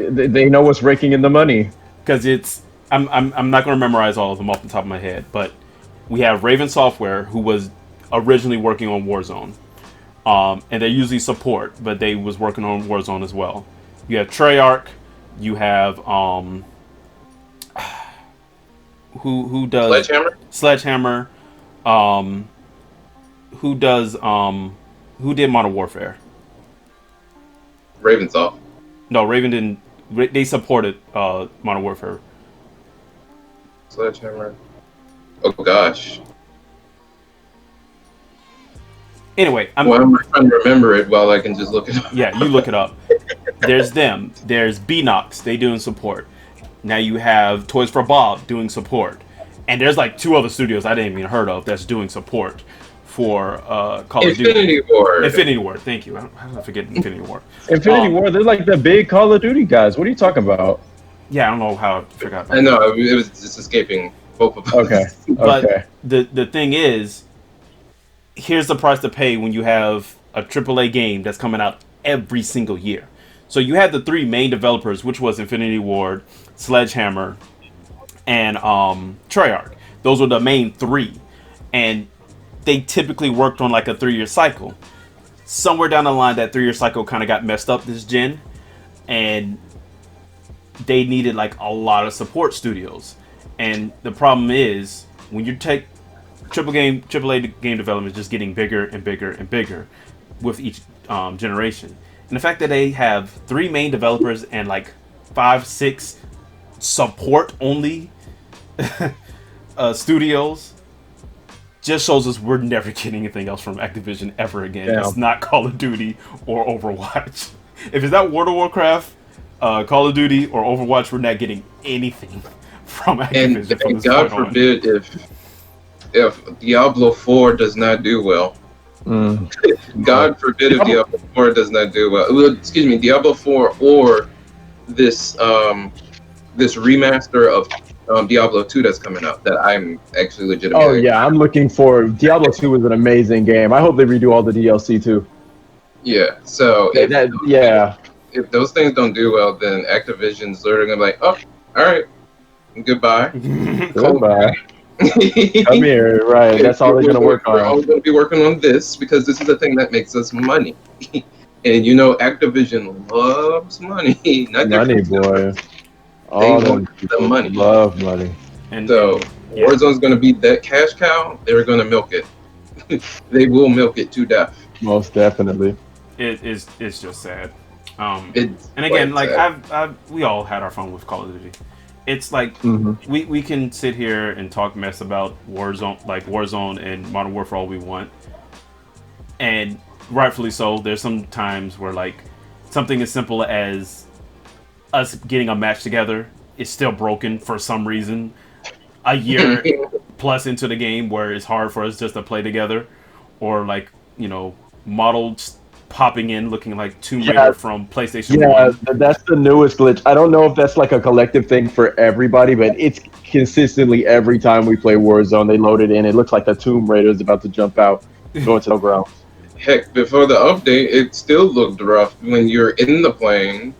Speaker 2: They know what's raking in the money.
Speaker 1: Because I'm not going to memorize all of them off the top of my head, but we have Raven Software, who was originally working on Warzone, and they usually support, but they was working on Warzone as well. You have Treyarch, you have who does Sledgehammer, who did Modern Warfare?
Speaker 3: Ravensoft.
Speaker 1: No, Raven didn't. They supported Modern Warfare.
Speaker 3: Sledgehammer. Oh gosh.
Speaker 1: Anyway,
Speaker 3: Why am I trying to remember it while I can just look it up?
Speaker 1: Yeah, you look it up. There's them. There's Beanox. They doing support. Now you have Toys for Bob doing support, and there's like 2 other studios I didn't even heard of that's doing support for Call of Duty.
Speaker 3: Infinity Ward.
Speaker 1: Infinity Ward. Thank you. How did I forget Infinity Ward?
Speaker 2: Infinity Ward, they're like the big Call of Duty guys. What are you talking about?
Speaker 1: Yeah, I don't know how I forgot that.
Speaker 3: I know it was just escaping both of us.
Speaker 2: Okay.
Speaker 1: But
Speaker 2: Okay.
Speaker 1: the thing is, here's the price to pay when you have a AAA game that's coming out every single year. So you had the 3 main developers, which was Infinity Ward, Sledgehammer, and Treyarch. Those were the main 3, and they typically worked on like a 3-year cycle. Somewhere down the line, that 3-year cycle kind of got messed up this gen, and they needed like a lot of support studios. And the problem is when you take AAA game development is just getting bigger and bigger and bigger with each generation. And the fact that they have 3 main developers and like 5, 6 support only studios just shows us we're never getting anything else from Activision ever again.
Speaker 2: Yeah.
Speaker 1: It's not Call of Duty or Overwatch. If it's not World of Warcraft, Call of Duty, or Overwatch, we're not getting anything from Activision.
Speaker 3: And God forbid if Diablo 4 does not do well. God forbid if Diablo 4 does not do well. Well, excuse me, Diablo 4 or this this remaster of Diablo 2 that's coming out that I'm actually legitimately.
Speaker 2: Oh yeah, I'm looking for. Diablo 2 was an amazing game. I hope they redo all the DLC too.
Speaker 3: Yeah. So if those things don't do well, then Activision's literally gonna be like, oh, all right, goodbye.
Speaker 2: Goodbye. Come here, right? That's all they're gonna work on.
Speaker 3: We're all gonna be working on this because this is the thing that makes us money. And you know, Activision loves money. Not
Speaker 2: Money, boy.
Speaker 3: They want the money.
Speaker 2: Love money.
Speaker 1: And
Speaker 3: so Warzone's going to be that cash cow. They're going to milk it. They will milk it to death.
Speaker 2: Most definitely.
Speaker 1: It's just sad. And
Speaker 3: It's
Speaker 1: again, like
Speaker 3: sad.
Speaker 1: we all had our fun with Call of Duty. It's like we can sit here and talk mess about Warzone and Modern Warfare all we want, and rightfully so. There's some times where like something as simple as us getting a match together is still broken for some reason. A year plus into the game, where it's hard for us just to play together, or like models popping in looking like Tomb Raider from PlayStation 1.
Speaker 2: Yeah, that's the newest glitch. I don't know if that's like a collective thing for everybody, but it's consistently every time we play Warzone, they load it in. It looks like the Tomb Raider is about to jump out, go into the ground.
Speaker 3: Heck, before the update, it still looked rough when you're in the plane,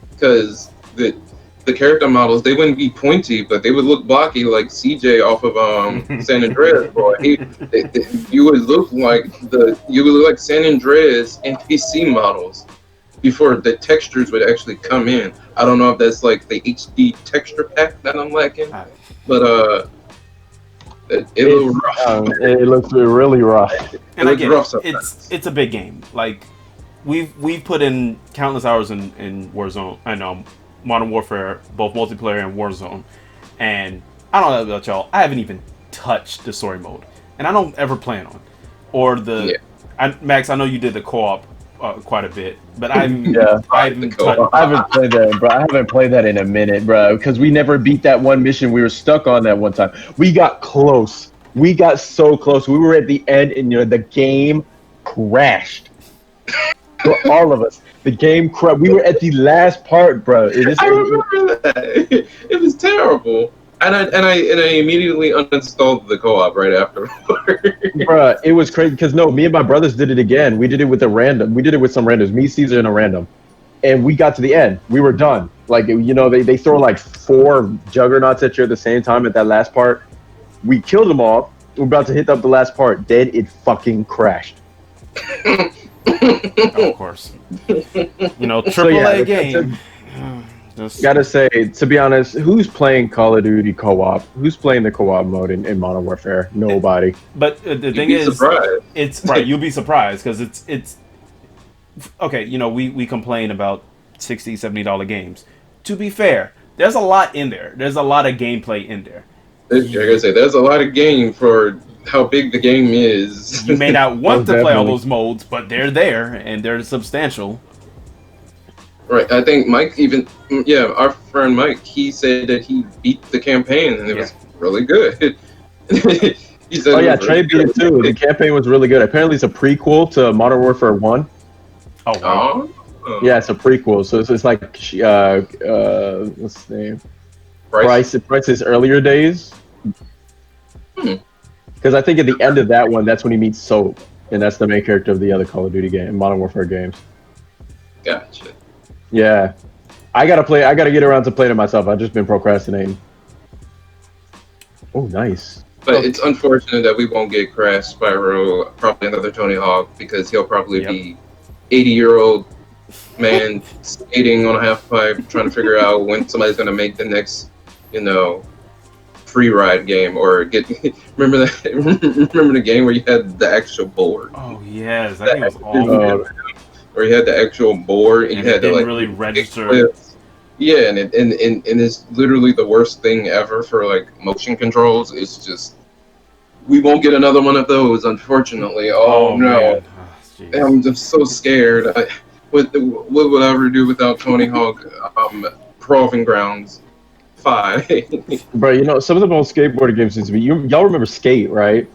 Speaker 3: because the character models, they wouldn't be pointy, but they would look blocky like CJ off of San Andreas. Boy, you would look like San Andreas NPC models before the textures would actually come in. I don't know if that's like the HD texture pack that I'm lacking, but it looks rough.
Speaker 2: It looks really rough.
Speaker 1: And again, it's a big game. Like we've put in countless hours in Warzone and Modern Warfare, both multiplayer and Warzone, and I don't know about y'all, I haven't even touched the story mode, and I don't ever plan on. Or Max, I know you did the co-op quite a bit, but I haven't
Speaker 2: played that, bro. I haven't played that in a minute, bro, because we never beat that one mission we were stuck on that one time. We got close. We got so close. We were at the end, and the game crashed. For all of us. The game crashed. We were at the last part, bro.
Speaker 3: I remember that. It was terrible. And I immediately uninstalled the co-op right afterwards.
Speaker 2: Bruh, it was crazy because me and my brothers did it again. We did it with a random. We did it with some randoms. Me, Caesar, and a random. And we got to the end. We were done. Like, they throw like 4 juggernauts at you at the same time at that last part. We killed them all. We're about to hit up the last part. Then it fucking crashed.
Speaker 1: Of course. AAA game.
Speaker 2: Gotta say, to be honest, who's playing Call of Duty co-op? Who's playing the co-op mode in Modern Warfare? Nobody.
Speaker 1: But the thing is, it's right. You'll be surprised because it's okay. We complain about $60, $70 games. to be fair, there's a lot in there. There's a lot of gameplay in there.
Speaker 3: Like I say, there's a lot of game for how big the game is.
Speaker 1: You may not want to play all
Speaker 2: definitely.
Speaker 1: those modes, but they're there and they're substantial.
Speaker 3: Right. I think Mike even, yeah, our friend Mike, he said that he beat the campaign and it was really good. He said
Speaker 2: Oh
Speaker 3: it
Speaker 2: yeah,
Speaker 3: was
Speaker 2: Trey
Speaker 3: really
Speaker 2: beat it too. The campaign was really good. Apparently, it's a prequel to Modern Warfare 1.
Speaker 1: Oh wow.
Speaker 3: Oh,
Speaker 2: Yeah, it's a prequel. So it's like what's his name? Bryce's earlier days. Because I think at the end of that one, that's when he meets Soap, and that's the main character of the other Call of Duty game, Modern Warfare games.
Speaker 3: Gotcha.
Speaker 2: Yeah, I gotta get around to playing it myself. I've just been procrastinating. Oh, nice.
Speaker 3: But it's unfortunate that we won't get Crash, Spyro, probably another Tony Hawk, because he'll probably be 80-year-old man skating on a half pipe trying to figure out when somebody's going to make the next, free ride game or get. Remember the game where you had the actual board?
Speaker 1: Oh yes, that game was awful.
Speaker 3: Where you had the actual board and you had to
Speaker 1: didn't really register.
Speaker 3: Yeah, and it's literally the worst thing ever for like motion controls. It's just we won't get another one of those, unfortunately. Oh no, I'm just so scared. What would I ever do without Tony Hawk? Proving Grounds 5.
Speaker 2: Bro, some of the most skateboarding games seems to be. Y'all remember Skate, right?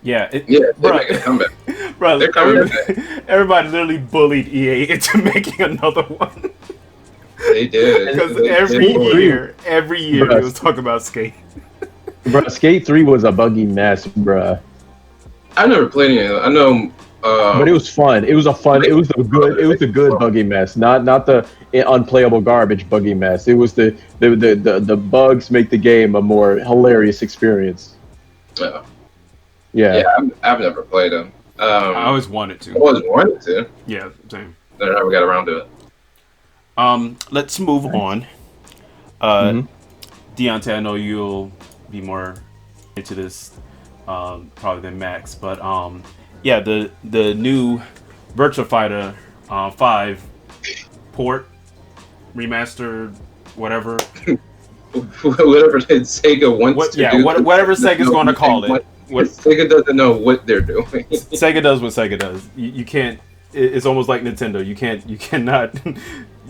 Speaker 1: Yeah,
Speaker 3: they're making a comeback.
Speaker 1: Bro,
Speaker 3: They're coming back.
Speaker 1: Everybody literally bullied EA into making another one.
Speaker 3: They did.
Speaker 1: Because every year
Speaker 2: Bruh.
Speaker 1: we was talking about Skate.
Speaker 2: Bro, Skate 3 was a buggy mess, bruh.
Speaker 3: I never played any of it. I know.
Speaker 2: But it was fun. It was the good buggy mess, not the unplayable garbage buggy mess. It was the bugs make the game a more hilarious experience. Yeah.
Speaker 3: I've never played them.
Speaker 1: I always wanted to.
Speaker 3: I always wanted to.
Speaker 1: Yeah, same.
Speaker 3: I never got around to it.
Speaker 1: Let's move on. Deontay, I know you'll be more into this probably than Max, but yeah, the new Virtua Fighter 5 port, remastered, whatever.
Speaker 3: Whatever Sega wants to do.
Speaker 1: Whatever Sega's going to call it.
Speaker 3: Sega doesn't know what they're doing.
Speaker 1: Sega does what Sega does. You can't. It's almost like Nintendo. You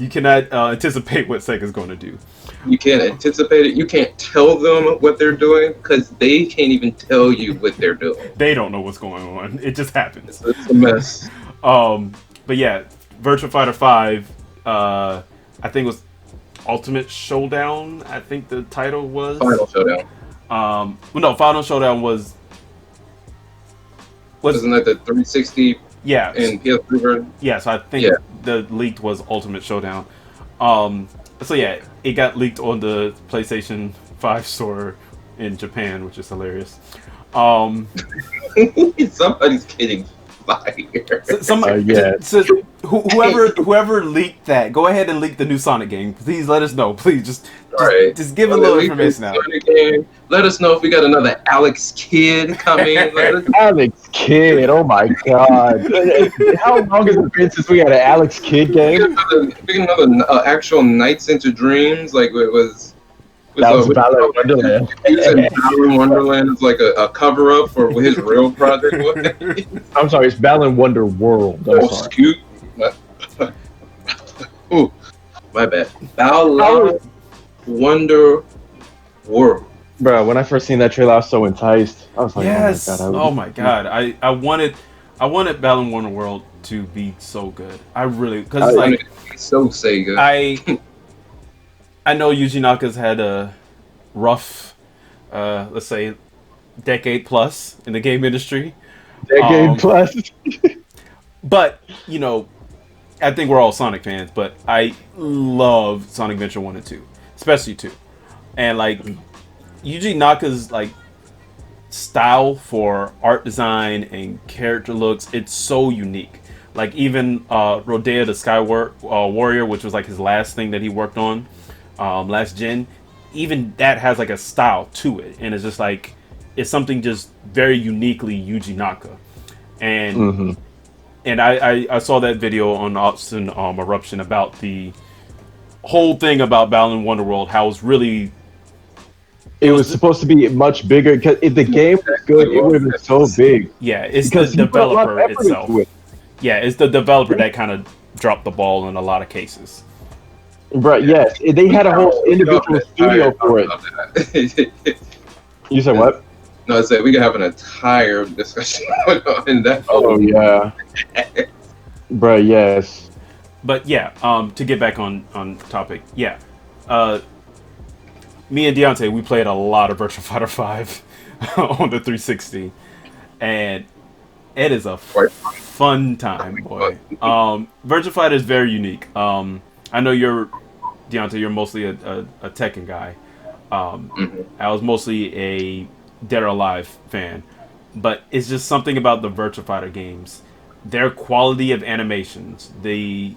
Speaker 1: cannot anticipate what Sega's going to do.
Speaker 3: You can't anticipate it. You can't tell them what they're doing because they can't even tell you what they're doing.
Speaker 1: They don't know what's going on. It just happens.
Speaker 3: It's a mess.
Speaker 1: But yeah, Virtua Fighter 5. I think it was Ultimate Showdown. I think the title was
Speaker 3: Final Showdown.
Speaker 1: No, Final Showdown was.
Speaker 3: Wasn't that the 360?
Speaker 1: Yeah.
Speaker 3: And PS3 version?
Speaker 1: Yeah, so I think the leaked was Ultimate Showdown. So yeah, it got leaked on the PlayStation 5 store in Japan, which is hilarious.
Speaker 3: Somebody's getting fired.
Speaker 1: Whoever leaked that, go ahead and leak the new Sonic game. Please let us know. Please just give a little information out.
Speaker 3: Let us know if we got another Alex Kidd coming.
Speaker 2: Alex Kidd, oh my god! How long has it been since we had an Alex Kidd game?
Speaker 3: We got another actual Nights into Dreams, like it was.
Speaker 2: That was Balan Wonderland.
Speaker 3: Balan Wonderland is like a cover up for what his real project was.
Speaker 2: I'm sorry, it's Balan Wonder World.
Speaker 3: Excuse me. Ooh, my bad. Balan Wonder World.
Speaker 2: Bro, when I first seen that trailer, I was so enticed. I was like,
Speaker 1: yes.
Speaker 2: oh my god.
Speaker 1: I wanted Balan Wonder World to be so good. I really, because like
Speaker 3: so Sega.
Speaker 1: I know Yuji Naka's had a rough, let's say, decade plus in the game industry.
Speaker 2: Decade plus.
Speaker 1: But, I think we're all Sonic fans, but I love Sonic Adventure 1 and 2, especially 2. And, like, Yuji Naka's, like, style for art design and character looks, it's so unique. Like, even Rodea the Sky Warrior, which was, like, his last thing that he worked on, last gen, even that has like a style to it, and it's just like it's something just very uniquely Yuji Naka. And and I saw that video on Austin Eruption about the whole thing about Balan Wonderworld, how it's really
Speaker 2: It was supposed to be much bigger because if the game was good, it would have been so big.
Speaker 1: it's
Speaker 2: Because
Speaker 1: the
Speaker 2: he put a lot of
Speaker 1: developer
Speaker 2: effort
Speaker 1: itself.
Speaker 2: into it.
Speaker 1: Yeah, it's the developer that kind of dropped the ball in a lot of cases.
Speaker 2: Right? Yes, they had a whole individual studio for it. You said what?
Speaker 3: No, I said we could have an entire discussion on that.
Speaker 2: Oh yeah, bro. Yes.
Speaker 1: But yeah, to get back on topic, yeah, me and Deontay, we played a lot of Virtua Fighter 5 on the 360, and it is a fun time, boy. Virtua Fighter is very unique. I know Deontay, you're mostly a Tekken guy. I was mostly a Dead or Alive fan, but it's just something about the Virtua Fighter games, their quality of animations, the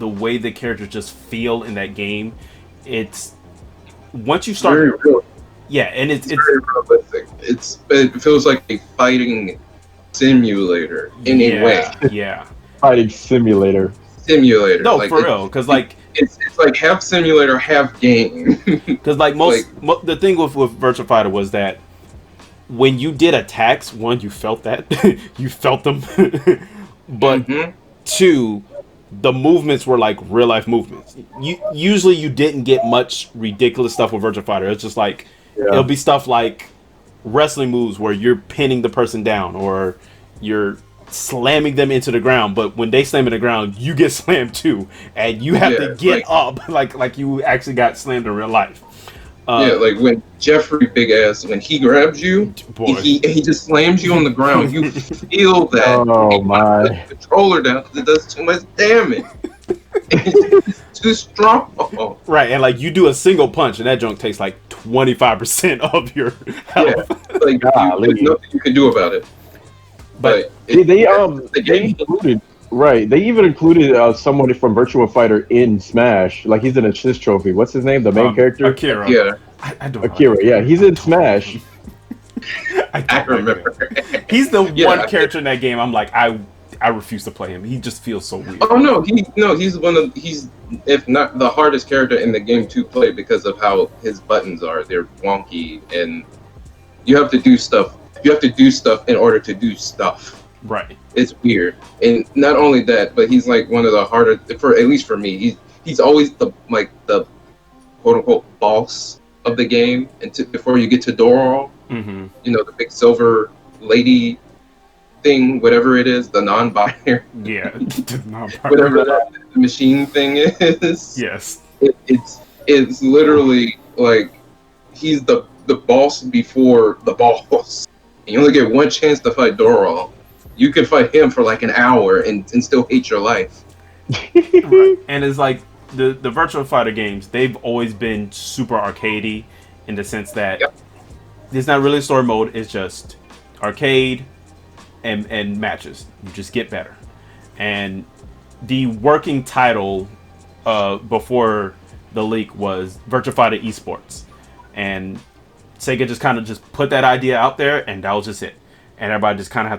Speaker 1: way the characters just feel in that game. It's once you start,
Speaker 3: very real.
Speaker 1: Yeah, and it's
Speaker 3: very realistic. It feels like a fighting simulator in a way.
Speaker 1: Yeah,
Speaker 2: Fighting simulator.
Speaker 1: No,
Speaker 3: like,
Speaker 1: for real, because like
Speaker 3: it's like half simulator, half game.
Speaker 1: Because like the thing with Virtua Fighter was that when you did attacks, one, you felt that you felt them, but two, the movements were like real life movements. Usually you didn't get much ridiculous stuff with Virtua Fighter. It's just like it'll be stuff like wrestling moves where you're pinning the person down or you're slamming them into the ground, but when they slam in the ground, you get slammed too, and you have to get up like you actually got slammed in real life.
Speaker 3: Like when Jeffrey Big Ass, when he grabs you, he just slams you on the ground. You feel that.
Speaker 2: Oh my!
Speaker 3: The controller down. It does too much damage. It's too strong.
Speaker 1: Right, and like you do a single punch, and that junk takes like 25% of your health.
Speaker 3: Yeah, like there's nothing you can do about it.
Speaker 1: But
Speaker 2: they included They even included someone from Virtua Fighter in Smash. Like he's in assist trophy. What's his name? The main character?
Speaker 1: Akira.
Speaker 3: Yeah.
Speaker 1: I don't know.
Speaker 2: Akira. Yeah, he's in Smash.
Speaker 3: I remember.
Speaker 1: He's the one character in that game. I'm like, I refuse to play him. He just feels so weird.
Speaker 3: Oh no, he's if not the hardest character in the game to play because of how his buttons are. They're wonky, and you have to do stuff. You have to do stuff in order to do stuff.
Speaker 1: Right.
Speaker 3: It's weird, and not only that, but he's like one of the harder. At least for me, he's always the quote unquote boss of the game. And before you get to Doral, the big silver lady thing, whatever it is, the non-binary.
Speaker 1: Yeah,
Speaker 3: whatever that machine thing is.
Speaker 1: Yes.
Speaker 3: It's literally like he's the boss before the boss. And you only get one chance to fight Doral. You can fight him for like an hour and still hate your life.
Speaker 1: Right. And it's like the Virtua Fighter games, they've always been super arcadey in the sense that it's not really story mode, it's just arcade and matches. You just get better. And the working title before the leak was Virtua Fighter Esports. And Sega just kind of put that idea out there, and that was just it. And everybody just kind of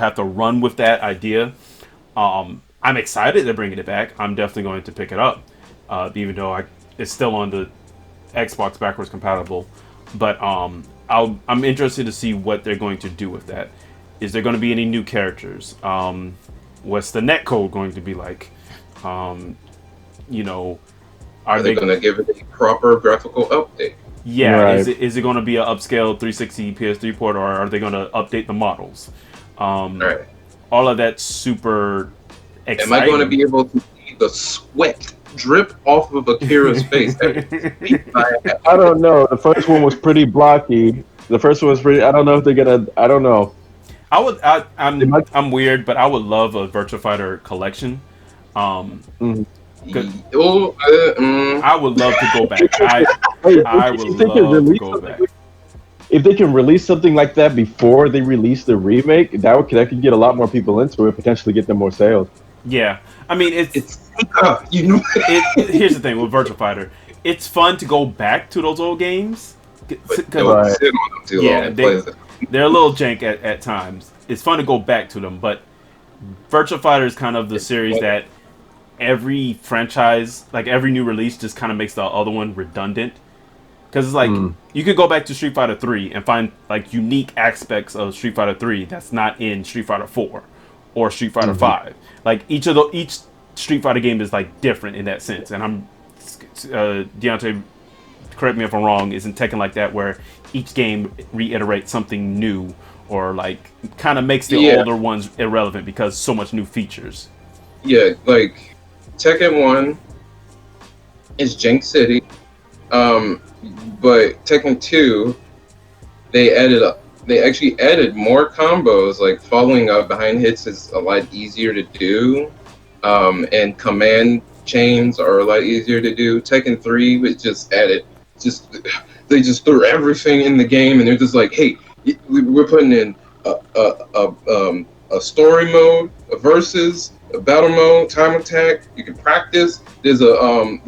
Speaker 1: have to run with that idea. I'm excited they're bringing it back. I'm definitely going to pick it up, even though it's still on the Xbox backwards compatible. But I'm interested to see what they're going to do with that. Is there going to be any new characters? What's the netcode going to be like? Are they
Speaker 3: going to give it a proper graphical update?
Speaker 1: Yeah,
Speaker 2: right.
Speaker 1: Is it going to be an upscale 360 PS3 port, or are they going to update the models?
Speaker 3: Right.
Speaker 1: All of that's super exciting.
Speaker 3: Am I going to be able to see the sweat drip off of Akira's face?
Speaker 2: I don't know. The first one was pretty blocky. The first one was pretty. I don't know if they're gonna. I don't know.
Speaker 1: I'm weird, but I would love a Virtua Fighter collection. I would love to go back. I would love to go back.
Speaker 2: If they can release something like that before they release the remake, that could get a lot more people into it, potentially get them more sales.
Speaker 1: Yeah, I mean
Speaker 3: it's
Speaker 1: here's the thing with Virtua Fighter, it's fun to go back to those old games.
Speaker 3: They're
Speaker 1: a little jank at times. It's fun to go back to them, but Virtua Fighter is kind of the series that every franchise, like every new release, just kind of makes the other one redundant. Because it's like you could go back to Street Fighter 3 and find like unique aspects of Street Fighter 3 that's not in Street Fighter 4 or Street Fighter 5. Like each Street Fighter game is like different in that sense. And I'm Deontay, correct me if I'm wrong, isn't Tekken like that where each game reiterates something new or like kind of makes the older ones irrelevant because so much new features.
Speaker 3: Yeah, like Tekken 1 is Jank City. But Tekken 2, they actually added more combos. Like following up behind hits is a lot easier to do, and command chains are a lot easier to do. Tekken 3 was they just threw everything in the game, and they're just like, hey, we're putting in a story mode, a versus, a battle mode, time attack. You can practice. There's a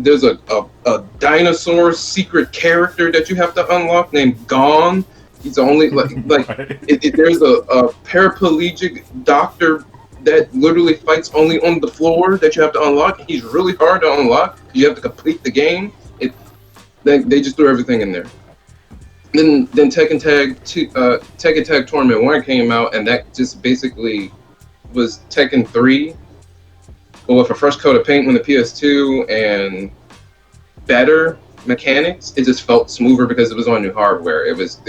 Speaker 3: dinosaur secret character that you have to unlock named Gon. He's only there's a paraplegic doctor that literally fights only on the floor that you have to unlock. He's really hard to unlock. You have to complete the game. They just threw everything in there. Then Tekken Tag Tournament 1 came out, and that just basically was Tekken 3, but with a fresh coat of paint on the PS2 and better mechanics. It just felt smoother because it was on new hardware. It was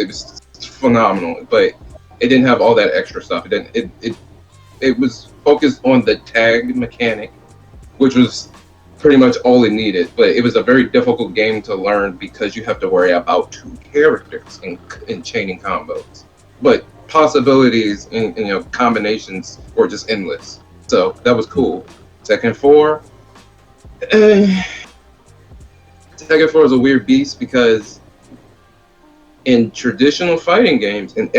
Speaker 3: phenomenal, but it didn't have all that extra stuff. It was focused on the tag mechanic, which was pretty much all it needed. But it was a very difficult game to learn because you have to worry about two characters in chaining combos. But possibilities and combinations were just endless. So that was cool. Tekken 4. Tekken 4 is a weird beast because in traditional fighting games, in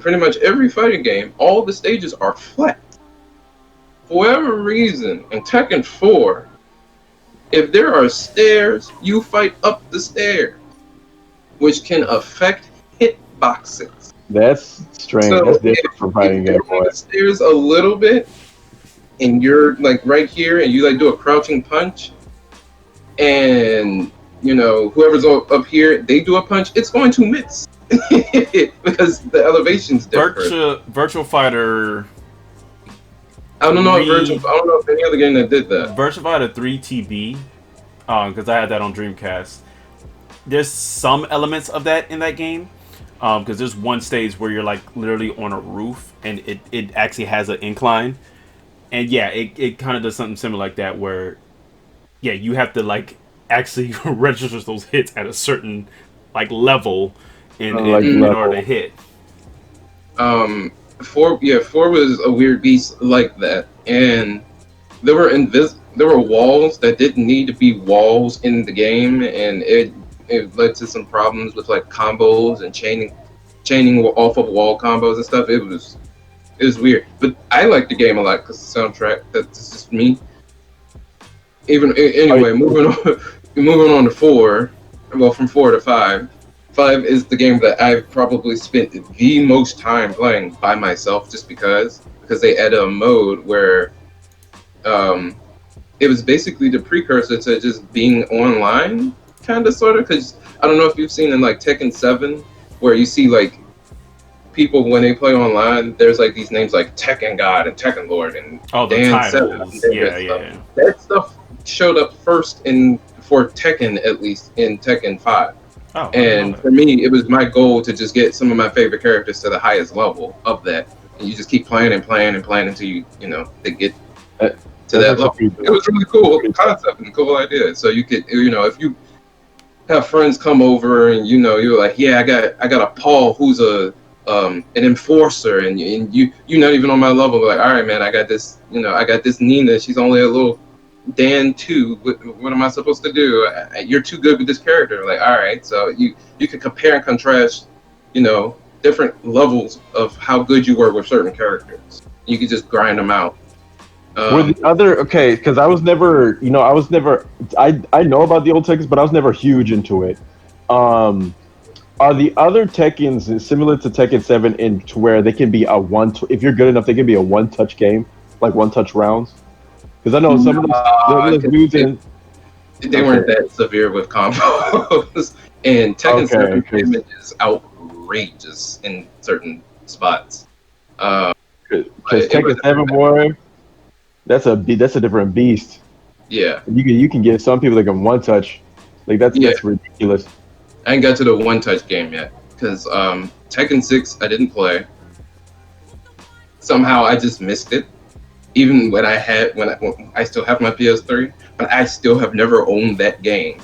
Speaker 3: pretty much every fighting game, all the stages are flat. For whatever reason, in Tekken 4, if there are stairs, you fight up the stairs, which can affect hitboxes.
Speaker 2: That's strange. So that's different from fighting game.
Speaker 3: The stairs a little bit, and you're like right here, and you like do a crouching punch, and whoever's up here, they do a punch, it's going to miss because the elevation's different.
Speaker 1: Virtua Fighter.
Speaker 3: I don't know if any other game that did that.
Speaker 1: Virtua Fighter 3 TB, because I had that on Dreamcast. There's some elements of that in that game, because there's one stage where you're like literally on a roof, and it actually has an incline, and it kind of does something similar like that where, you have to like actually register those hits at a certain like level in order to hit.
Speaker 3: 4 was a weird beast like that, and there were walls that didn't need to be walls in the game, and it led to some problems with like combos and chaining off of wall combos and stuff. It was weird, but I liked the game a lot because the soundtrack. That's just me. Anyway, moving on to 4. Well, from 4 to 5. 5 is the game that I've probably spent the most time playing by myself, just because they added a mode where it was basically the precursor to just being online, kind of, sort of. Because I don't know if you've seen in like Tekken 7, where you see like people when they play online, there's like these names like Tekken God and Tekken Lord and Dan 7. That stuff showed up first for Tekken, at least in Tekken 5.
Speaker 1: Oh,
Speaker 3: and for me, it was my goal to just get some of my favorite characters to the highest level of that, and you just keep playing until they get to that level. It was really cool concept and a cool idea. So you could, if you have friends come over and you're like, I got a Paul who's an enforcer, and you're not even on my level. Like, all right, man, I got this Nina. She's only a little Dan 2, what am I supposed to do? You're too good with this character. Like, all right, so you can compare and contrast, different levels of how good you were with certain characters. You could just grind them out.
Speaker 2: Were the other because I was never, I know about the old Tekkens, but I was never huge into it. Are the other Tekkens similar to Tekken 7 to where they can be if you're good enough, they can be a one-touch game, like one-touch rounds? Because I know some of those dudes in.
Speaker 3: They weren't that severe with combos. And Tekken 7 damage is outrageous in certain spots.
Speaker 2: Because Tekken 7, boy, that's a different beast.
Speaker 3: Yeah.
Speaker 2: You can get some people that can one touch. Like that's ridiculous.
Speaker 3: I ain't got to the one touch game yet. Because Tekken 6 I didn't play. Somehow I just missed it. Even when I still have my PS3, but I still have never owned that game.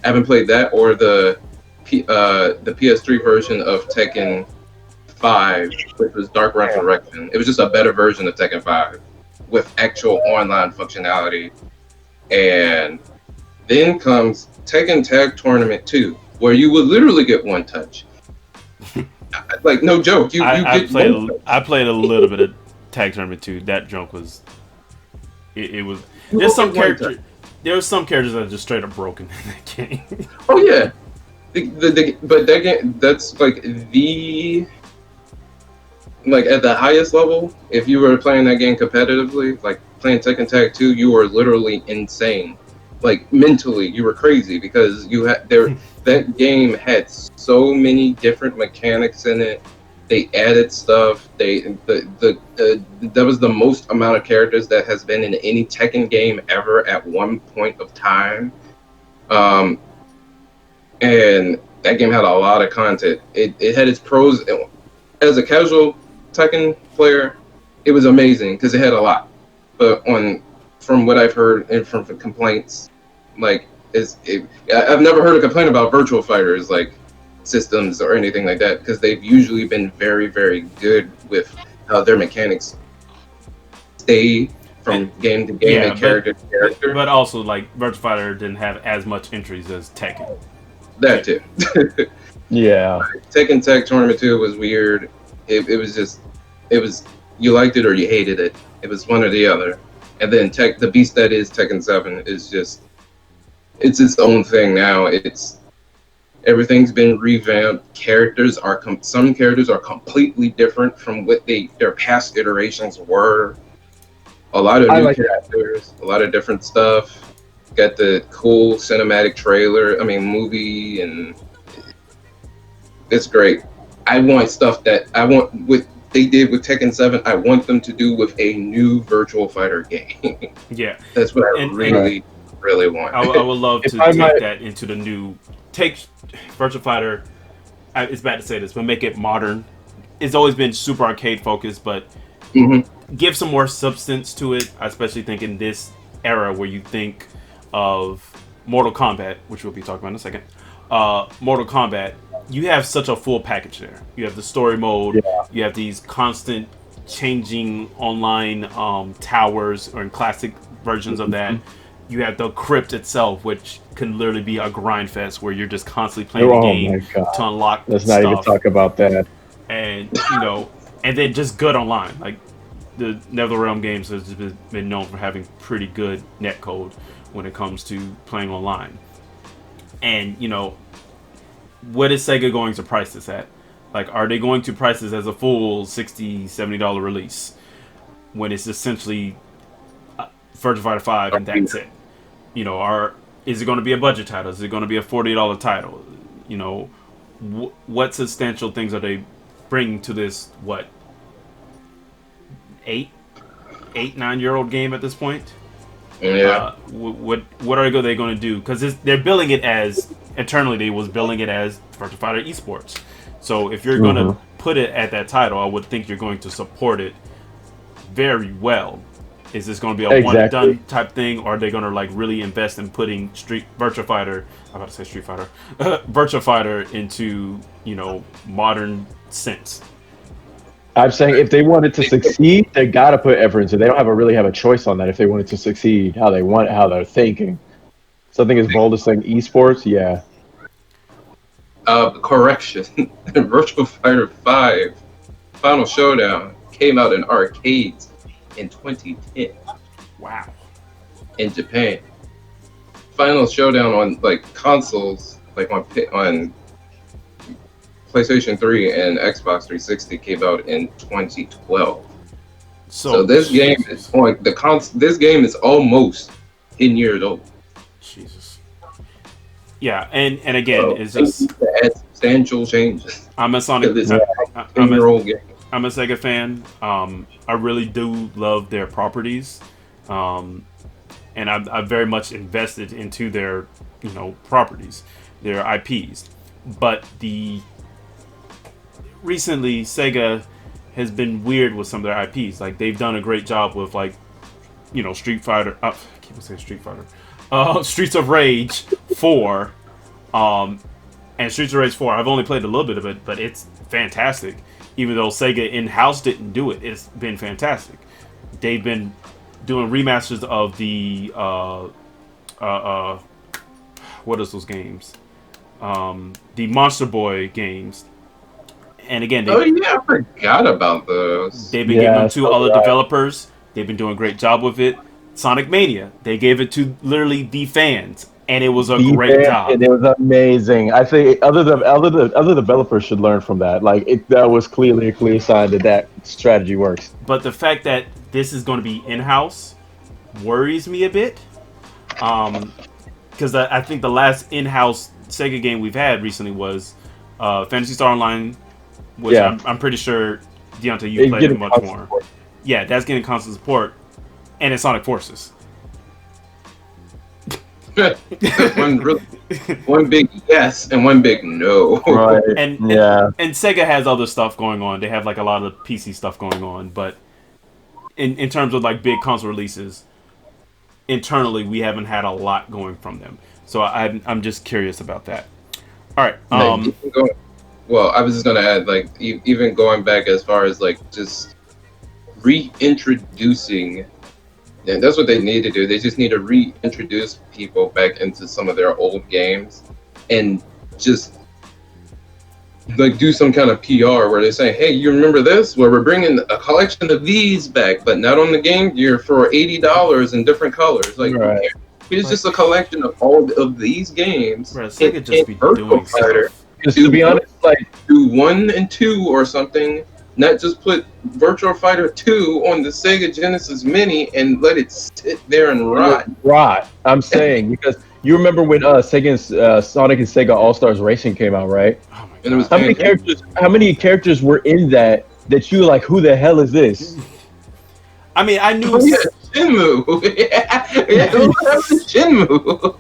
Speaker 3: I haven't played that or the PS3 version of Tekken 5, which was Dark Resurrection. It was just a better version of Tekken 5 with actual online functionality. And then comes Tekken Tag Tournament 2, where you would literally get one touch. Like no joke,
Speaker 1: I played a little bit of Tag Tournament 2. That joke was it was. There's some characters. There were some characters that are just straight up broken in that game.
Speaker 3: Oh yeah, but that game, that's like at the highest level. If you were playing that game competitively, like playing Tekken Tag 2, you were literally insane. Like mentally, you were crazy because you had that game had so many different mechanics in it. They added stuff. That was the most amount of characters that has been in any Tekken game ever at one point of time. And that game had a lot of content. It had its pros. As a casual Tekken player, it was amazing because it had a lot. But from what I've heard and from complaints, I've never heard a complaint about Virtua Fighters systems or anything like that because they've usually been very, very good with how their mechanics stay from game to game and character to character.
Speaker 1: But also, Virtua Fighter didn't have as much entries as Tekken.
Speaker 3: That too.
Speaker 2: Yeah.
Speaker 3: Tekken Tag Tournament 2 was weird. It was you liked it or you hated it. It was one or the other. And then the beast that is Tekken 7 is just it's its own thing now. Everything's been revamped. Some characters are completely different from what their past iterations were. A lot of new characters, a lot of different stuff. Got the cool cinematic movie, and it's great. I want stuff what they did with Tekken 7. I want them to do with a new Virtua Fighter game.
Speaker 1: Yeah,
Speaker 3: that's what I really want.
Speaker 1: I would love to take that into the new. Take Virtua Fighter. It's bad to say this, but make it modern. It's always been super arcade focused, but give some more substance to it. I especially think in this era where you think of Mortal Kombat, which we'll be talking about in a second. Mortal Kombat, you have such a full package there. You have the story mode. Yeah. You have these constant changing online towers or in classic versions of that. You have the crypt itself, which can literally be a grind fest where you're just constantly playing the game to unlock
Speaker 2: Let's
Speaker 1: stuff.
Speaker 2: not even talk about that.
Speaker 1: And and then just good online. Like the NetherRealm games has been known for having pretty good netcode when it comes to playing online. And what is Sega going to price this at? Are they going to price this as a full $60, $70 release when it's essentially Virtua Fighter 5 and that's it? Is it going to be a budget title? Is it going to be a $40 title? What substantial things are they bringing to this? 9-year-old game at this point?
Speaker 3: Yeah.
Speaker 1: What are they going to do? Because they're billing it as internally. They was billing it as Virtua Fighter Esports. So if you're going to put it at that title, I would think you're going to support it very well. Is this going to be a one-done type thing, or are they going to really invest in putting Virtua Fighter? I'm about to say Street Fighter, Virtua Fighter into modern sense.
Speaker 2: I'm saying if they wanted to succeed, they got to put effort into it. They don't really have a choice on that. If they wanted to succeed, how they're thinking. Something as bold as saying esports, yeah.
Speaker 3: Correction. Virtua Fighter 5 Final Showdown came out in arcades in 2010.
Speaker 1: Wow.
Speaker 3: In Japan. Final Showdown on consoles, on PlayStation 3 and Xbox 360 came out in 2012. So
Speaker 1: So
Speaker 3: this game is like this game is almost 10 years old.
Speaker 1: Jesus. Yeah, and again,
Speaker 3: So
Speaker 1: it's
Speaker 3: they
Speaker 1: just
Speaker 3: need to add substantial changes
Speaker 1: I'm a
Speaker 3: to
Speaker 1: Sonic.
Speaker 3: this
Speaker 1: I'm a
Speaker 3: 10-year-old game.
Speaker 1: I'm a Sega fan. I really do love their properties, um, and I'm very much invested into their properties, their IPs. But the recently Sega has been weird with some of their IPs. Like they've done a great job with like Street Fighter. I keep saying Street Fighter. Streets of Rage 4, and Streets of Rage 4. I've only played a little bit of it, but it's fantastic. Even though Sega in-house didn't do it, it's been fantastic. They've been doing remasters of the what is those games? The Monster Boy games. And again,
Speaker 3: Oh yeah, I forgot about those.
Speaker 1: they've been giving them to other developers. They've been doing a great job with it. Sonic Mania, they gave it to literally the fans, and it was a great job.
Speaker 2: And it was amazing. I think other developers should learn from that. Like that was clearly a clear sign that strategy works.
Speaker 1: But the fact that this is going to be in-house worries me a bit. Because I think the last in-house Sega game we've had recently was Phantasy Star Online, which I'm pretty sure, Deontay, you played it much more. Support. Yeah, that's getting constant support. And it's Sonic Forces.
Speaker 3: one big yes and one big no.
Speaker 2: Right.
Speaker 1: And Sega has other stuff going on. They have like a lot of PC stuff going on, but in terms of like big console releases, internally we haven't had a lot going from them. So I'm just curious about that. All right.
Speaker 3: Well, I was just gonna add, like, even going back as far as like just reintroducing. And that's what they need to do. They just need to reintroduce people back into some of their old games and just like do some kind of PR where they say, hey, you remember this? Well, we're bringing a collection of these back, but not on the Game Gear for $80 in different colors. Like,
Speaker 2: right.
Speaker 3: It's just a collection of all of these games.
Speaker 1: Right, Sega just be doing stuff.
Speaker 2: Just to be honest, like
Speaker 3: do 1 and 2 or something. Not just put Virtua Fighter 2 on the Sega Genesis Mini and let it sit there and rot.
Speaker 2: Rot. I'm saying because you remember when Sonic and Sega All Stars Racing came out, right?
Speaker 1: Oh my God.
Speaker 3: And it was
Speaker 2: How many characters were in that you were like, who the hell is this?
Speaker 1: I mean, I knew.
Speaker 3: Oh, yeah, Shenmue. That was Shenmue.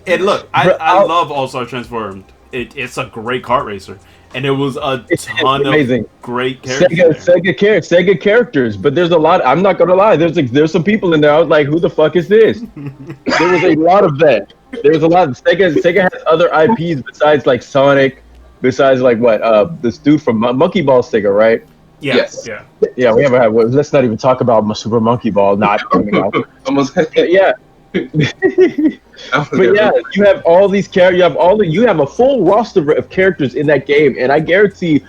Speaker 1: And look, I love All Star Transformed. It's a great kart racer. And there was a ton of great characters.
Speaker 2: Sega characters, but there's a lot. I'm not gonna lie. There's some people in there. I was like, who the fuck is this? There was a lot of that. There was a lot. Sega has other IPs besides like Sonic, besides like what this dude from Monkey Ball Sega, right?
Speaker 1: Yeah,
Speaker 2: yes. Yeah. We haven't had. Well, let's not even talk about Super Monkey Ball not coming out. Yeah. But yeah, you have all these characters. You have a full roster of characters in that game, and I guarantee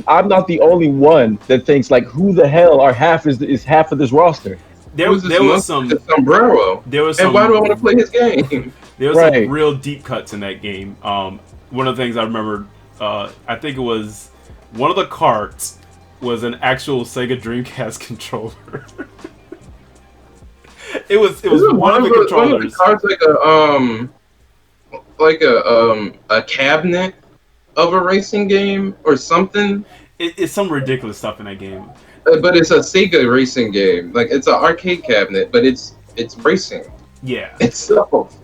Speaker 2: I'm not the only one that thinks like, who the hell are half is half of this roster?
Speaker 1: There was some
Speaker 3: sombrero.
Speaker 1: There was
Speaker 3: and why do I want to play his game?
Speaker 1: There was some real deep cuts in that game. One of the things I remember, I think it was one of the carts was an actual Sega Dreamcast controller. It was one of the controllers.
Speaker 3: One of the cards like a cabinet of a racing game or something.
Speaker 1: It's some ridiculous stuff in that game.
Speaker 3: But it's a Sega racing game. Like it's an arcade cabinet, but it's racing.
Speaker 1: Yeah.
Speaker 3: Itself.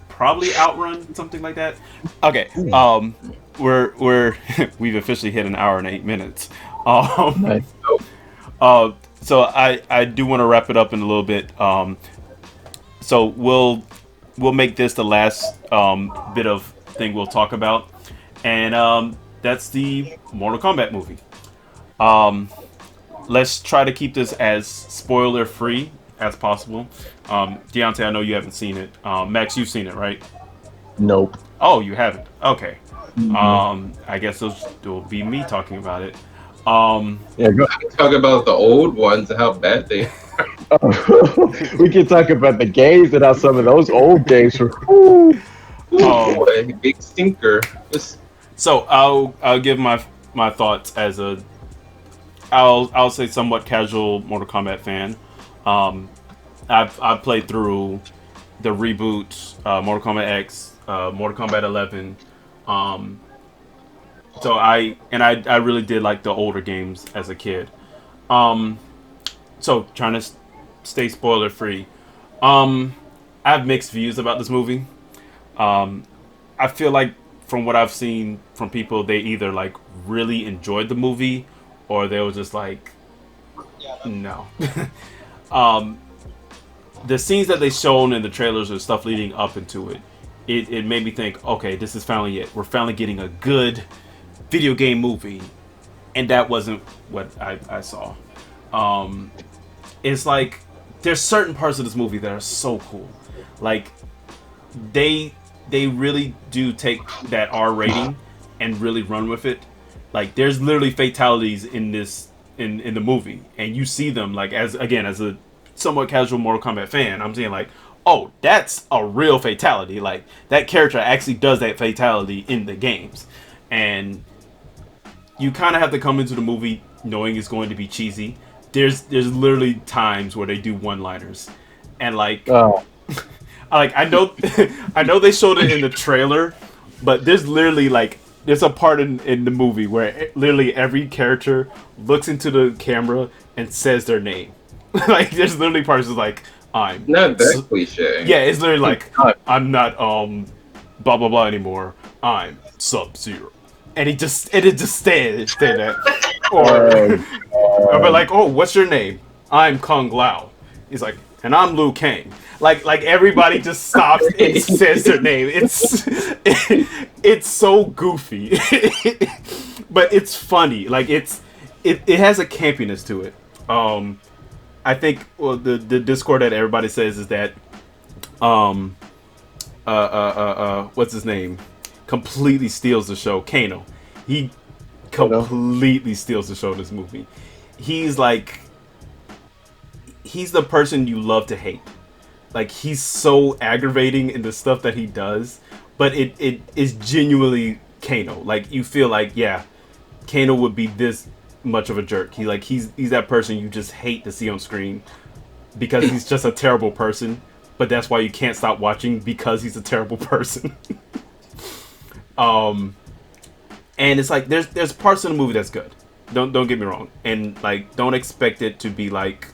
Speaker 1: Probably Outrun, something like that. Okay. We're we've officially hit an hour and 8 minutes.
Speaker 2: Nice.
Speaker 1: So I do want to wrap it up in a little bit. So we'll make this the last bit of thing we'll talk about, and that's the Mortal Kombat movie. Let's try to keep this as spoiler free as possible. Deontay, I know you haven't seen it. Max, you've seen it, right?
Speaker 2: Nope.
Speaker 1: Oh, you haven't. Okay.
Speaker 2: Mm-hmm.
Speaker 1: I guess it'll be me talking about it.
Speaker 2: Yeah, go ahead.
Speaker 3: Talk about the old ones and how bad they are.
Speaker 2: We can talk about the games and how some of those old games were.
Speaker 3: Boy, big stinker.
Speaker 1: So I'll give my thoughts as a I'll say somewhat casual Mortal Kombat fan. I've played through the reboot, Mortal Kombat X, Mortal Kombat 11. Um, I really did like the older games as a kid. Um, so trying to stay spoiler free. Um, I have mixed views about this movie. Um, I feel like from what I've seen from people, they either like really enjoyed the movie, or they were just like, no. um, the scenes that they shown in the trailers or stuff leading up into it, it made me think, okay, this is finally it. We're finally getting a good video game movie, and that wasn't what I saw. Um, it's like there's certain parts of this movie that are so cool, like they they really do take that R rating and really run with it. Like there's literally fatalities in this in the movie, and you see them like as again as a somewhat casual Mortal Kombat fan. I'm saying like, oh, that's a real fatality. Like that character actually does that fatality in the games, and you kind of have to come into the movie knowing it's going to be cheesy. There's literally times where they do one-liners, and like, I know I know they showed it in the trailer, but there's literally like there's a part in the movie where literally every character looks into the camera and says their name. Like there's literally parts of like I'm
Speaker 3: Not that cliche.
Speaker 1: yeah, it's literally like I'm not blah blah blah anymore. I'm Sub-Zero, and it just stay there. Or but like, oh, what's your name? I'm Kung Lao. He's like, and I'm Liu Kang. Like everybody just stops and says their name. It's so goofy, but it's funny. Like it has a campiness to it. I think the Discord that everybody says is that what's his name completely steals the show. Kano. He completely steals the show in this movie. He's the person you love to hate. Like he's so aggravating in the stuff that he does, but it is genuinely Kano. Like you feel like, yeah, Kano would be this much of a jerk. He's that person you just hate to see on screen because he's just a terrible person, but that's why you can't stop watching because he's a terrible person. And it's like there's parts of the movie that's good. Don't get me wrong, and like don't expect it to be like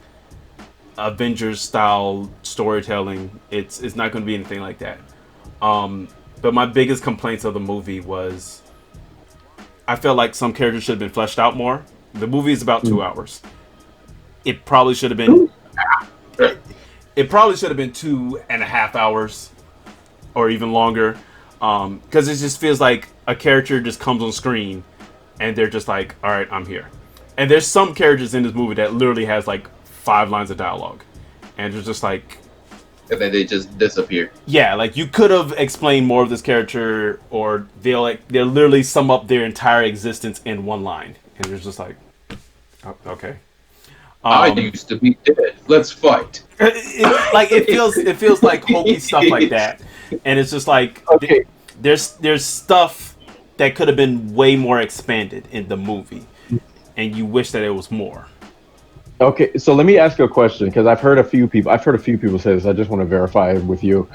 Speaker 1: Avengers style storytelling. It's not going to be anything like that. But my biggest complaints of the movie was I felt like some characters should have been fleshed out more. The movie is about 2 hours. It probably should have been. It probably should have been 2.5 hours, or even longer. Because it just feels like a character just comes on screen, and they're just like, "All right, I'm here." And there's some characters in this movie that literally has like 5 lines of dialogue, and it's just like,
Speaker 3: and then they just disappear.
Speaker 1: yeah, like you could have explained more of this character, or they'll literally sum up their entire existence in one line, and it's just like, oh, okay.
Speaker 3: I used to be dead. Let's fight.
Speaker 1: It feels like hokey stuff like that, and it's just like
Speaker 2: Okay.
Speaker 1: there's stuff that could have been way more expanded in the movie, and you wish that it was more.
Speaker 2: Okay, so let me ask you a question because I've heard a few people say this. I just want to verify it with you.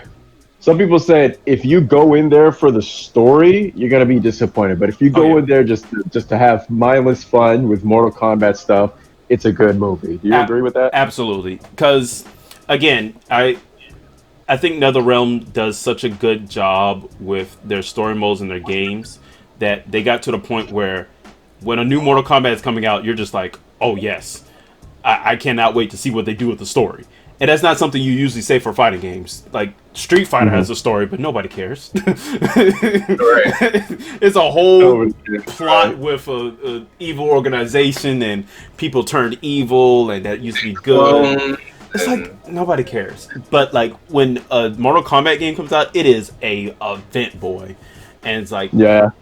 Speaker 2: Some people said if you go in there for the story, you're gonna be disappointed. But if you go in there just to have mindless fun with Mortal Kombat stuff, it's a good movie. Do you agree with that?
Speaker 1: Absolutely, because again, I think NetherRealm does such a good job with their story modes and their games that they got to the point where when a new Mortal Kombat is coming out, you're just like, oh yes. I cannot wait to see what they do with the story. And that's not something you usually say for fighting games. Like, Street Fighter has a story, but nobody cares. It's a whole plot with a evil organization, and people turned evil, and that used to be good. It's like, nobody cares. But, like, when a Mortal Kombat game comes out, it is a event, boy. And it's like,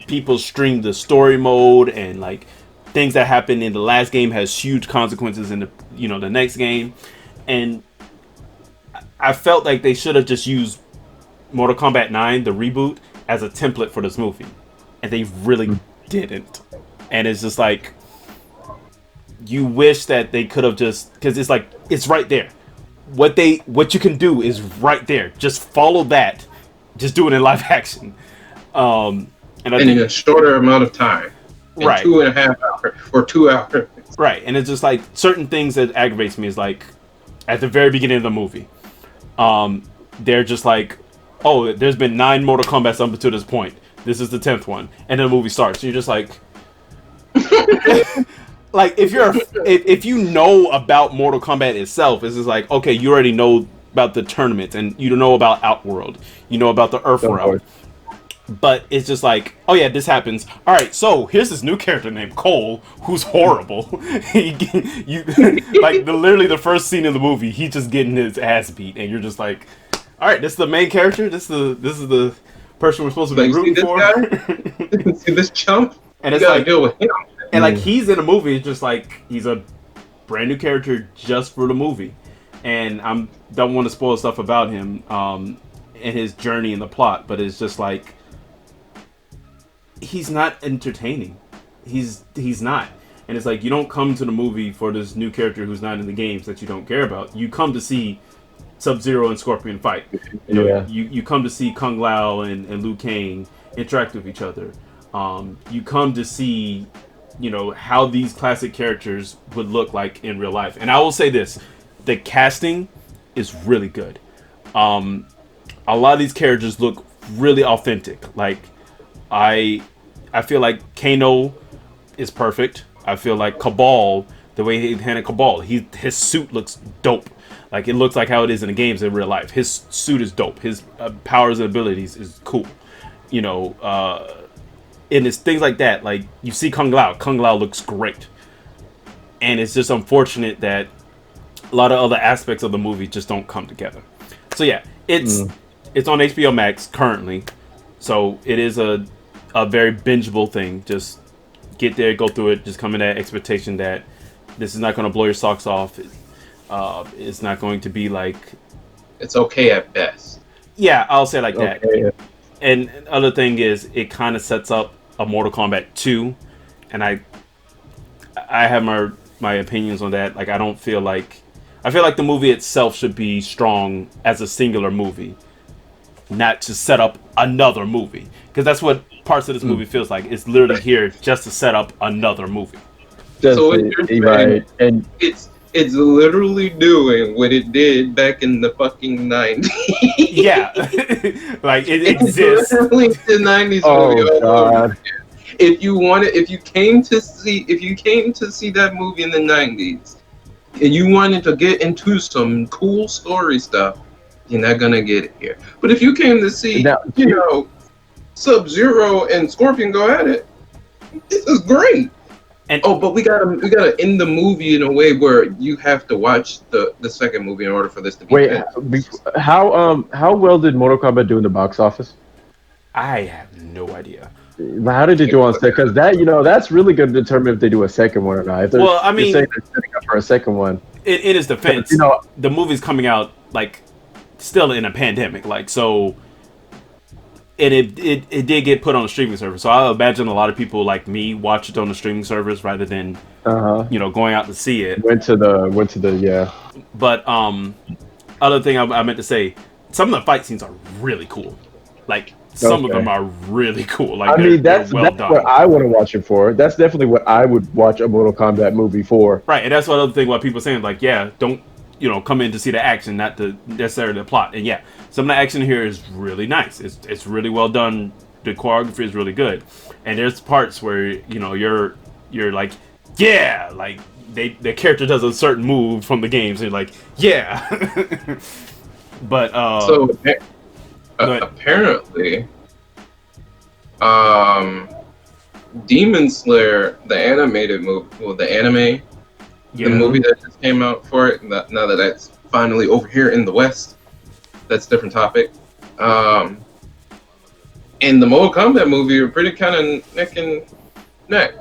Speaker 1: people stream the story mode, and, like, things that happen in the last game has huge consequences in the next game, and I felt like they should have just used Mortal Kombat 9, the reboot, as a template for this movie, and they really didn't. And it's just like you wish that they could have just, because it's like it's right there. What you can do is right there. Just follow that. Just do it in live action. And I
Speaker 3: And in
Speaker 1: think
Speaker 3: a shorter amount of time, in
Speaker 1: right,
Speaker 3: 2.5 hours or 2 hours.
Speaker 1: right, and it's just like certain things that aggravates me is like at the very beginning of the movie, they're just like, oh, there's been 9 Mortal Kombats up to this point. This is the 10th one, and then the movie starts. You're just like, like if you know about Mortal Kombat itself, it's just like, okay, you already know about the tournaments, and you know about Outworld, you know about the Earth Realm. But it's just like, oh yeah, this happens. All right, so here's this new character named Cole, who's horrible. Literally the first scene in the movie, he's just getting his ass beat, and you're just like, all right, this is the main character. This is the person we're supposed to be rooting for.
Speaker 3: See this chump?
Speaker 1: And it's like, deal with him. And like he's in a movie, it's just like he's a brand new character just for the movie, and don't want to spoil stuff about him and his journey in the plot, but it's just like, he's not entertaining. He's not. And it's like, you don't come to the movie for this new character who's not in the games that you don't care about. You come to see Sub-Zero and Scorpion fight. You come to see Kung Lao and Liu Kang interact with each other. You come to see, how these classic characters would look like in real life. And I will say this, the casting is really good. A lot of these characters look really authentic. Like, I feel like Kano is perfect. I feel like Cabal, the way he handled Cabal, his suit looks dope. Like, it looks like how it is in the games in real life. His suit is dope. His powers and abilities is cool. And it's things like that. Like, you see Kung Lao. Kung Lao looks great. And it's just unfortunate that a lot of other aspects of the movie just don't come together. So yeah, it's on HBO Max currently. So it is a very bingeable thing. Just get there, go through it. Just come in that expectation that this is not going to blow your socks off. It's not going to be like...
Speaker 3: It's okay at best.
Speaker 1: Yeah, I'll say like that. Yeah. And other thing is, it kind of sets up a Mortal Kombat 2. And I have my opinions on that. Like, I feel like the movie itself should be strong as a singular movie, not to set up another movie. Because that's what parts of this movie feels like. It's literally here just to set up another movie.
Speaker 3: So right. And it's literally doing what it did back in the fucking 90s.
Speaker 1: Yeah. Like, it exists.
Speaker 3: Literally the 90s movie.
Speaker 2: Oh, God.
Speaker 3: If you came to see that movie in the 90s and you wanted to get into some cool story stuff, you're not gonna get it here. But if you came to see, Sub-Zero and Scorpion go at it, this is great. But we gotta end the movie in a way where you have to watch the second movie in order for this to be finished.
Speaker 2: How well did Mortal Kombat do in the box office?
Speaker 1: I have no idea.
Speaker 2: How did it do on second? Because that's really going to determine if they do a second one or not. If
Speaker 1: well, I mean,
Speaker 2: they're setting up for a second one.
Speaker 1: In his defense, the movie's coming out like still in a pandemic, like so. And it did get put on a streaming service, so I imagine a lot of people like me watch it on the streaming service rather than going out to see it.
Speaker 2: Went to the yeah.
Speaker 1: But other thing I meant to say, some of the fight scenes are really cool. Like some of them are really cool. Like
Speaker 2: that's what I want to watch it for. That's definitely what I would watch a Mortal Kombat movie for.
Speaker 1: Right, and that's what other thing what people are saying, like, yeah, don't come in to see the action, not necessarily the plot. And yeah, some of the action here is really nice. It's really well done. The choreography is really good. And there's parts where you're like, yeah, like the character does a certain move from the games, and you're like, yeah. But
Speaker 3: apparently, Demon Slayer, the animated movie, the movie that just came out for it, now that that's finally over here in the West, that's a different topic. And the Mortal Kombat movie are pretty kind of neck and neck.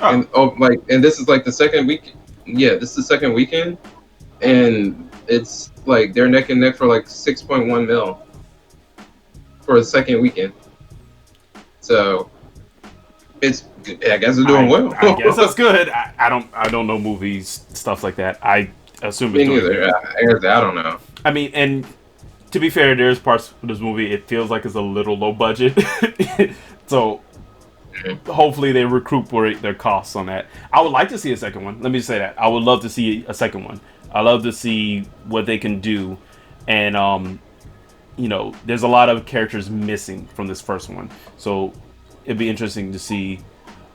Speaker 3: Oh. And this is like the second week. Yeah, this is the second weekend, and it's like they're neck and neck for like 6.1 mil for the second weekend. So I guess it's doing well.
Speaker 1: I guess that's good. I don't know movies, stuff like that. I assume
Speaker 3: Me
Speaker 1: it's doing
Speaker 3: neither. I don't know.
Speaker 1: I mean, and to be fair, there's parts of this movie it feels like it's a little low budget. So hopefully they recuperate their costs on that. I would like to see a second one. Let me say that. I would love to see a second one. I love to see what they can do. And there's a lot of characters missing from this first one. So it'd be interesting to see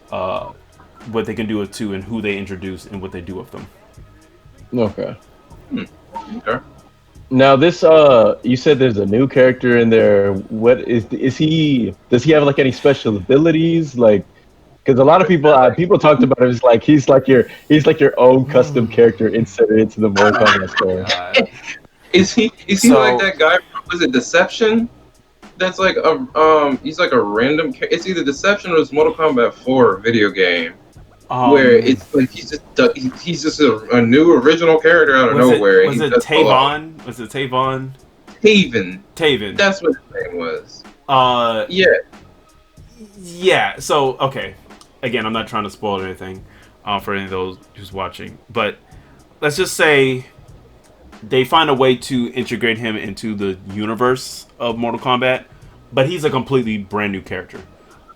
Speaker 1: what they can do with 2 and who they introduce and what they do with them.
Speaker 2: Okay.
Speaker 3: Okay.
Speaker 2: Now this you said there's a new character in there. What is he? Does he have like any special abilities? Like, because a lot of people talked about him as like he's like your own custom character inserted into the Mortal Kombat story.
Speaker 3: Is he like that guy? Was it Deception? That's like he's like a random. It's either Deception or it's Mortal Kombat 4 video game. Where it's like he's just a new original character out of nowhere.
Speaker 1: Was it Tavon? Was it Tavon?
Speaker 3: Taven. That's what his name was. Yeah.
Speaker 1: Yeah. So okay. Again, I'm not trying to spoil anything for any of those who's watching, but let's just say they find a way to integrate him into the universe of Mortal Kombat, but he's a completely brand new character.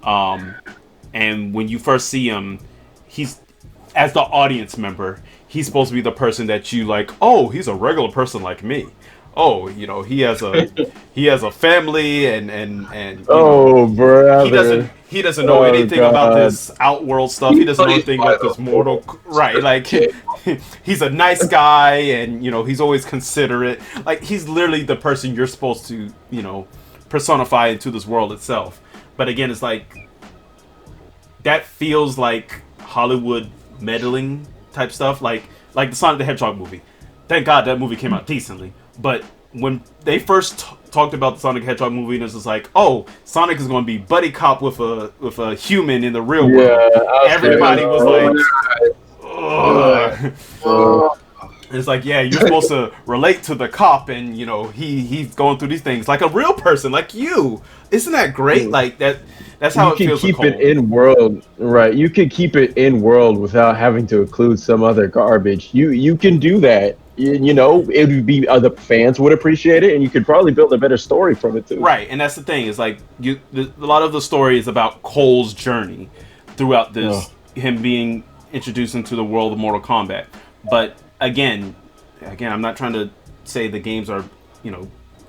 Speaker 1: And when you first see him, he's, as the audience member, he's supposed to be the person that you like, oh, he's a regular person like me. Oh, he has a family and
Speaker 2: brother.
Speaker 1: He doesn't know anything about this outworld stuff. He doesn't know anything about this mortal right. Like he's a nice guy and he's always considerate. Like he's literally the person you're supposed to, personify into this world itself. But again, it's like that feels like Hollywood meddling type stuff, like the Sonic the Hedgehog movie. Thank God that movie came out decently. But when they first talked about the Sonic the Hedgehog movie, and it was like, oh, Sonic is going to be buddy cop with a human in the real world. Everybody was like, ugh. It's like, yeah, you're supposed to relate to the cop, and he's going through these things like a real person, like you. Isn't that great? Like that. That's how it feels.
Speaker 2: You can keep it in world, right? You can keep it in world without having to include some other garbage. You can do that. It would be the fans would appreciate it, and you could probably build a better story from it too.
Speaker 1: Right, and that's the thing. Is like a lot of the story is about Cole's journey throughout this, him being introduced into the world of Mortal Kombat. But again, I'm not trying to say the games are,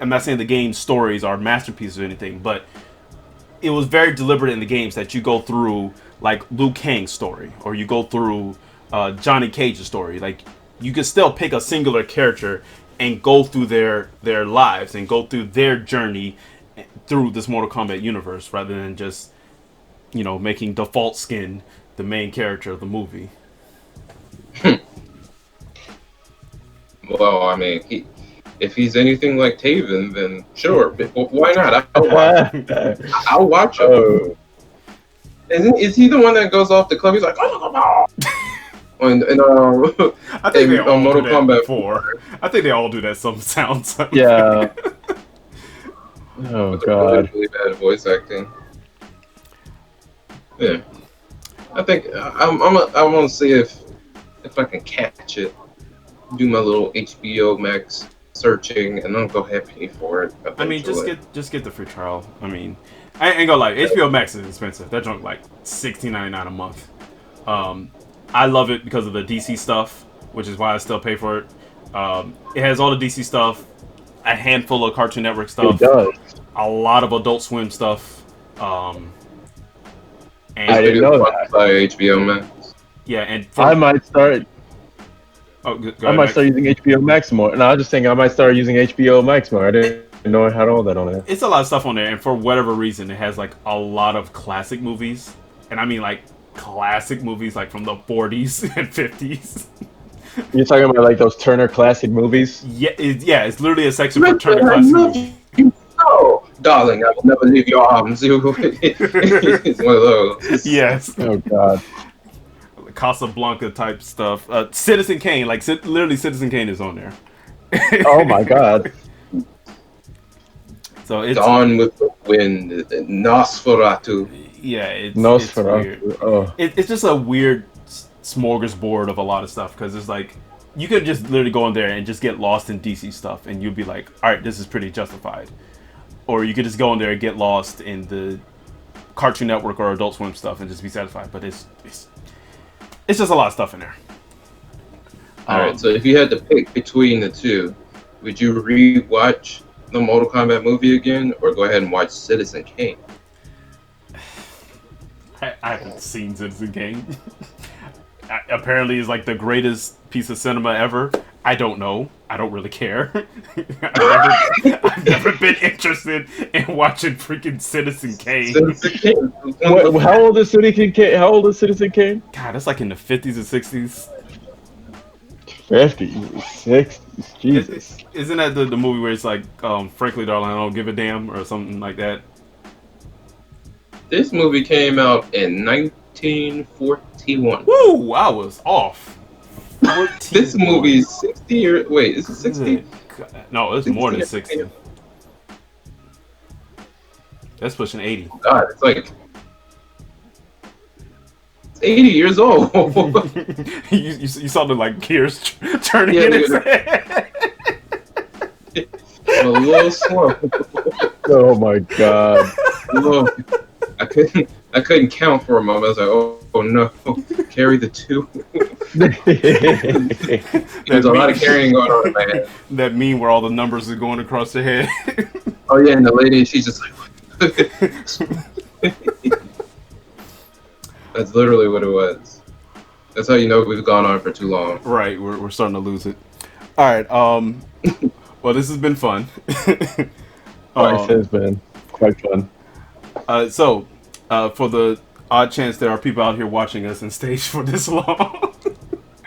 Speaker 1: I'm not saying the game stories are masterpieces or anything, but it was very deliberate in the games that you go through like Liu Kang's story, or you go through Johnny Cage's story. Like you can still pick a singular character and go through their lives and go through their journey through this Mortal Kombat universe, rather than just making Default Skin the main character of the movie.
Speaker 3: Well, I mean, if he's anything like Taven, then sure. Why not? I'll watch him. Is he the one that goes off the club? He's like, oh, and
Speaker 1: I think they all
Speaker 3: Mortal
Speaker 1: do that
Speaker 3: Kombat
Speaker 1: before. I think they all do that some sounds.
Speaker 2: Yeah. Oh God.
Speaker 3: Really bad voice acting. Yeah. I think I want to see if I can catch it. Do my little HBO Max searching, and then go ahead and pay for it.
Speaker 1: I mean, just get the free trial. I mean, I ain't gonna lie, HBO Max is expensive. That junk like $16.99 a month. I love it because of the DC stuff, which is why I still pay for it. It has all the DC stuff, a handful of Cartoon Network stuff,
Speaker 2: it does.
Speaker 1: A lot of Adult Swim stuff. And
Speaker 2: I didn't know that.
Speaker 3: By HBO Max.
Speaker 1: Yeah, and
Speaker 2: I might start.
Speaker 1: Oh, go ahead,
Speaker 2: I might start using HBO Max more. No, I was just thinking I might start using HBO Max more. I didn't know I had all that on there.
Speaker 1: It's a lot of stuff on there, and for whatever reason, it has like a lot of classic movies, and I mean like classic movies like from the 40s and 50s.
Speaker 2: You're talking about like those Turner Classic movies?
Speaker 1: Yeah, it's literally a section for Turner Classic movies.
Speaker 3: Oh, darling, I will never leave your arms. It's one of those.
Speaker 1: Yes.
Speaker 2: Oh God.
Speaker 1: Casablanca type stuff. Citizen Kane, like literally Citizen Kane is on there.
Speaker 2: Oh my God.
Speaker 1: So it's
Speaker 3: Dawn with the Wind, Nosferatu.
Speaker 1: Yeah, it's weird.
Speaker 2: Nosferatu. Oh,
Speaker 1: It's just a weird smorgasbord of a lot of stuff because it's like you could just literally go in there and just get lost in DC stuff, and you'd be like, all right, this is pretty justified. Or you could just go in there and get lost in the Cartoon Network or Adult Swim stuff and just be satisfied. But it's just a lot of stuff in there.
Speaker 3: All right, so if you had to pick between the two, would you re-watch the Mortal Kombat movie again, or go ahead and watch Citizen Kane?
Speaker 1: I haven't seen Citizen Kane. Apparently, it's like the greatest piece of cinema ever. I don't know. I don't really care. I've never been interested in watching freaking Citizen Kane.
Speaker 3: Citizen Kane.
Speaker 2: how old is Citizen Kane? How old is Citizen Kane?
Speaker 1: God, that's like in the 50s and 60s.
Speaker 2: 50s, 60s. Jesus.
Speaker 1: Isn't that the movie where it's like, frankly, darling, I don't give a damn, or something like that?
Speaker 3: This movie came out in 1941.
Speaker 1: Woo! I was off. 14
Speaker 3: This movie is 60 years. Wait, is it 60?
Speaker 1: No, it's more than
Speaker 3: 60.
Speaker 1: 60. That's pushing 80.
Speaker 3: God, it's like it's 80 years old.
Speaker 1: you saw the like gears turning
Speaker 3: Yeah,
Speaker 1: in his head.
Speaker 3: A little slow.
Speaker 2: Oh my god.
Speaker 3: Look, I couldn't count for a moment. I was like, oh no, carry the two. There's a lot of carrying going on in my head.
Speaker 1: That meme where all the numbers are going across the head.
Speaker 3: Oh yeah, and the lady, she's just like, that's literally what it was. That's how you know we've gone on for too long.
Speaker 1: Right, we're starting to lose it. All right, well, this has been fun.
Speaker 2: It has been quite fun.
Speaker 1: So, for the odd chance there are people out here watching us on stage for this long,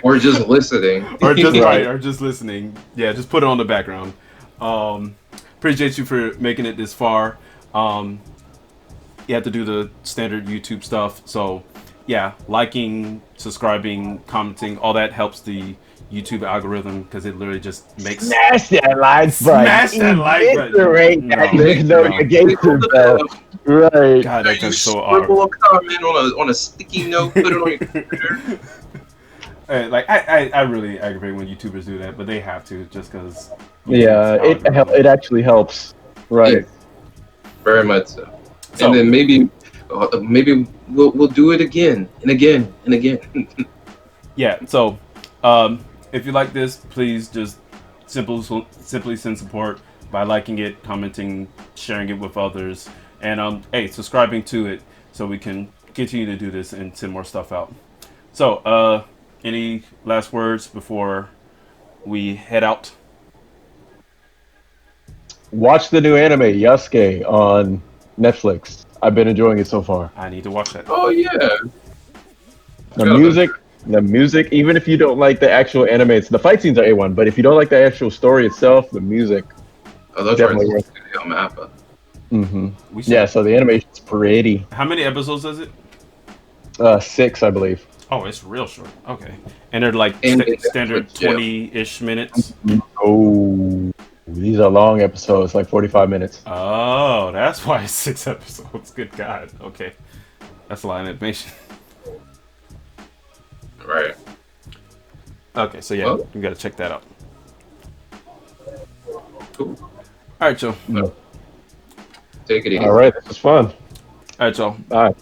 Speaker 3: Or just listening.
Speaker 1: or just right, or just listening, yeah, just put it on the background. Appreciate you for making it this far. You have to do the standard YouTube stuff, so yeah, liking, subscribing, commenting, all that helps the YouTube algorithm because it literally just makes
Speaker 2: Smash that like button.
Speaker 1: Smash that like button.
Speaker 2: Iterate that notification bell. Right.
Speaker 1: God,
Speaker 3: You
Speaker 1: that gets so
Speaker 3: scribble
Speaker 1: awkward.
Speaker 3: a comment on a sticky note, put it on your computer.
Speaker 1: Like I really aggravate when YouTubers do that, but they have to just because.
Speaker 2: Yeah, it actually helps. Right.
Speaker 3: Yeah, very much so. And then maybe we'll do it again and again and again.
Speaker 1: Yeah. So, if you like this, please just simply send support by liking it, commenting, sharing it with others, and hey, subscribing to it so we can continue to do this and send more stuff out. So, any last words before we head out?
Speaker 2: Watch the new anime Yasuke on Netflix. I've been enjoying it so far.
Speaker 1: I need to watch that.
Speaker 3: Oh yeah.
Speaker 2: The music, even if you don't like the actual anime, the fight scenes are A1, but if you don't like the actual story itself, the music,
Speaker 3: Oh, that's
Speaker 2: definitely
Speaker 3: right.
Speaker 2: worth
Speaker 3: On Mappa.
Speaker 1: We should-
Speaker 2: Yeah, so the animation's pretty.
Speaker 1: How many episodes is it?
Speaker 2: 6, I believe.
Speaker 1: Oh, it's real short. Okay. And they're like
Speaker 3: And it's
Speaker 1: standard
Speaker 3: Netflix, yeah.
Speaker 1: 20-ish minutes.
Speaker 2: Oh, these are long episodes, like 45 minutes.
Speaker 1: Oh, that's why it's 6 episodes. Good God. Okay. That's a lot of information.
Speaker 3: Right.
Speaker 1: Okay, so yeah,
Speaker 3: Well.
Speaker 1: you gotta check that out.
Speaker 3: Cool.
Speaker 1: Alright, Joe.
Speaker 3: Take it easy.
Speaker 2: All right, this was fun.
Speaker 1: Alright, Joe.
Speaker 2: All right.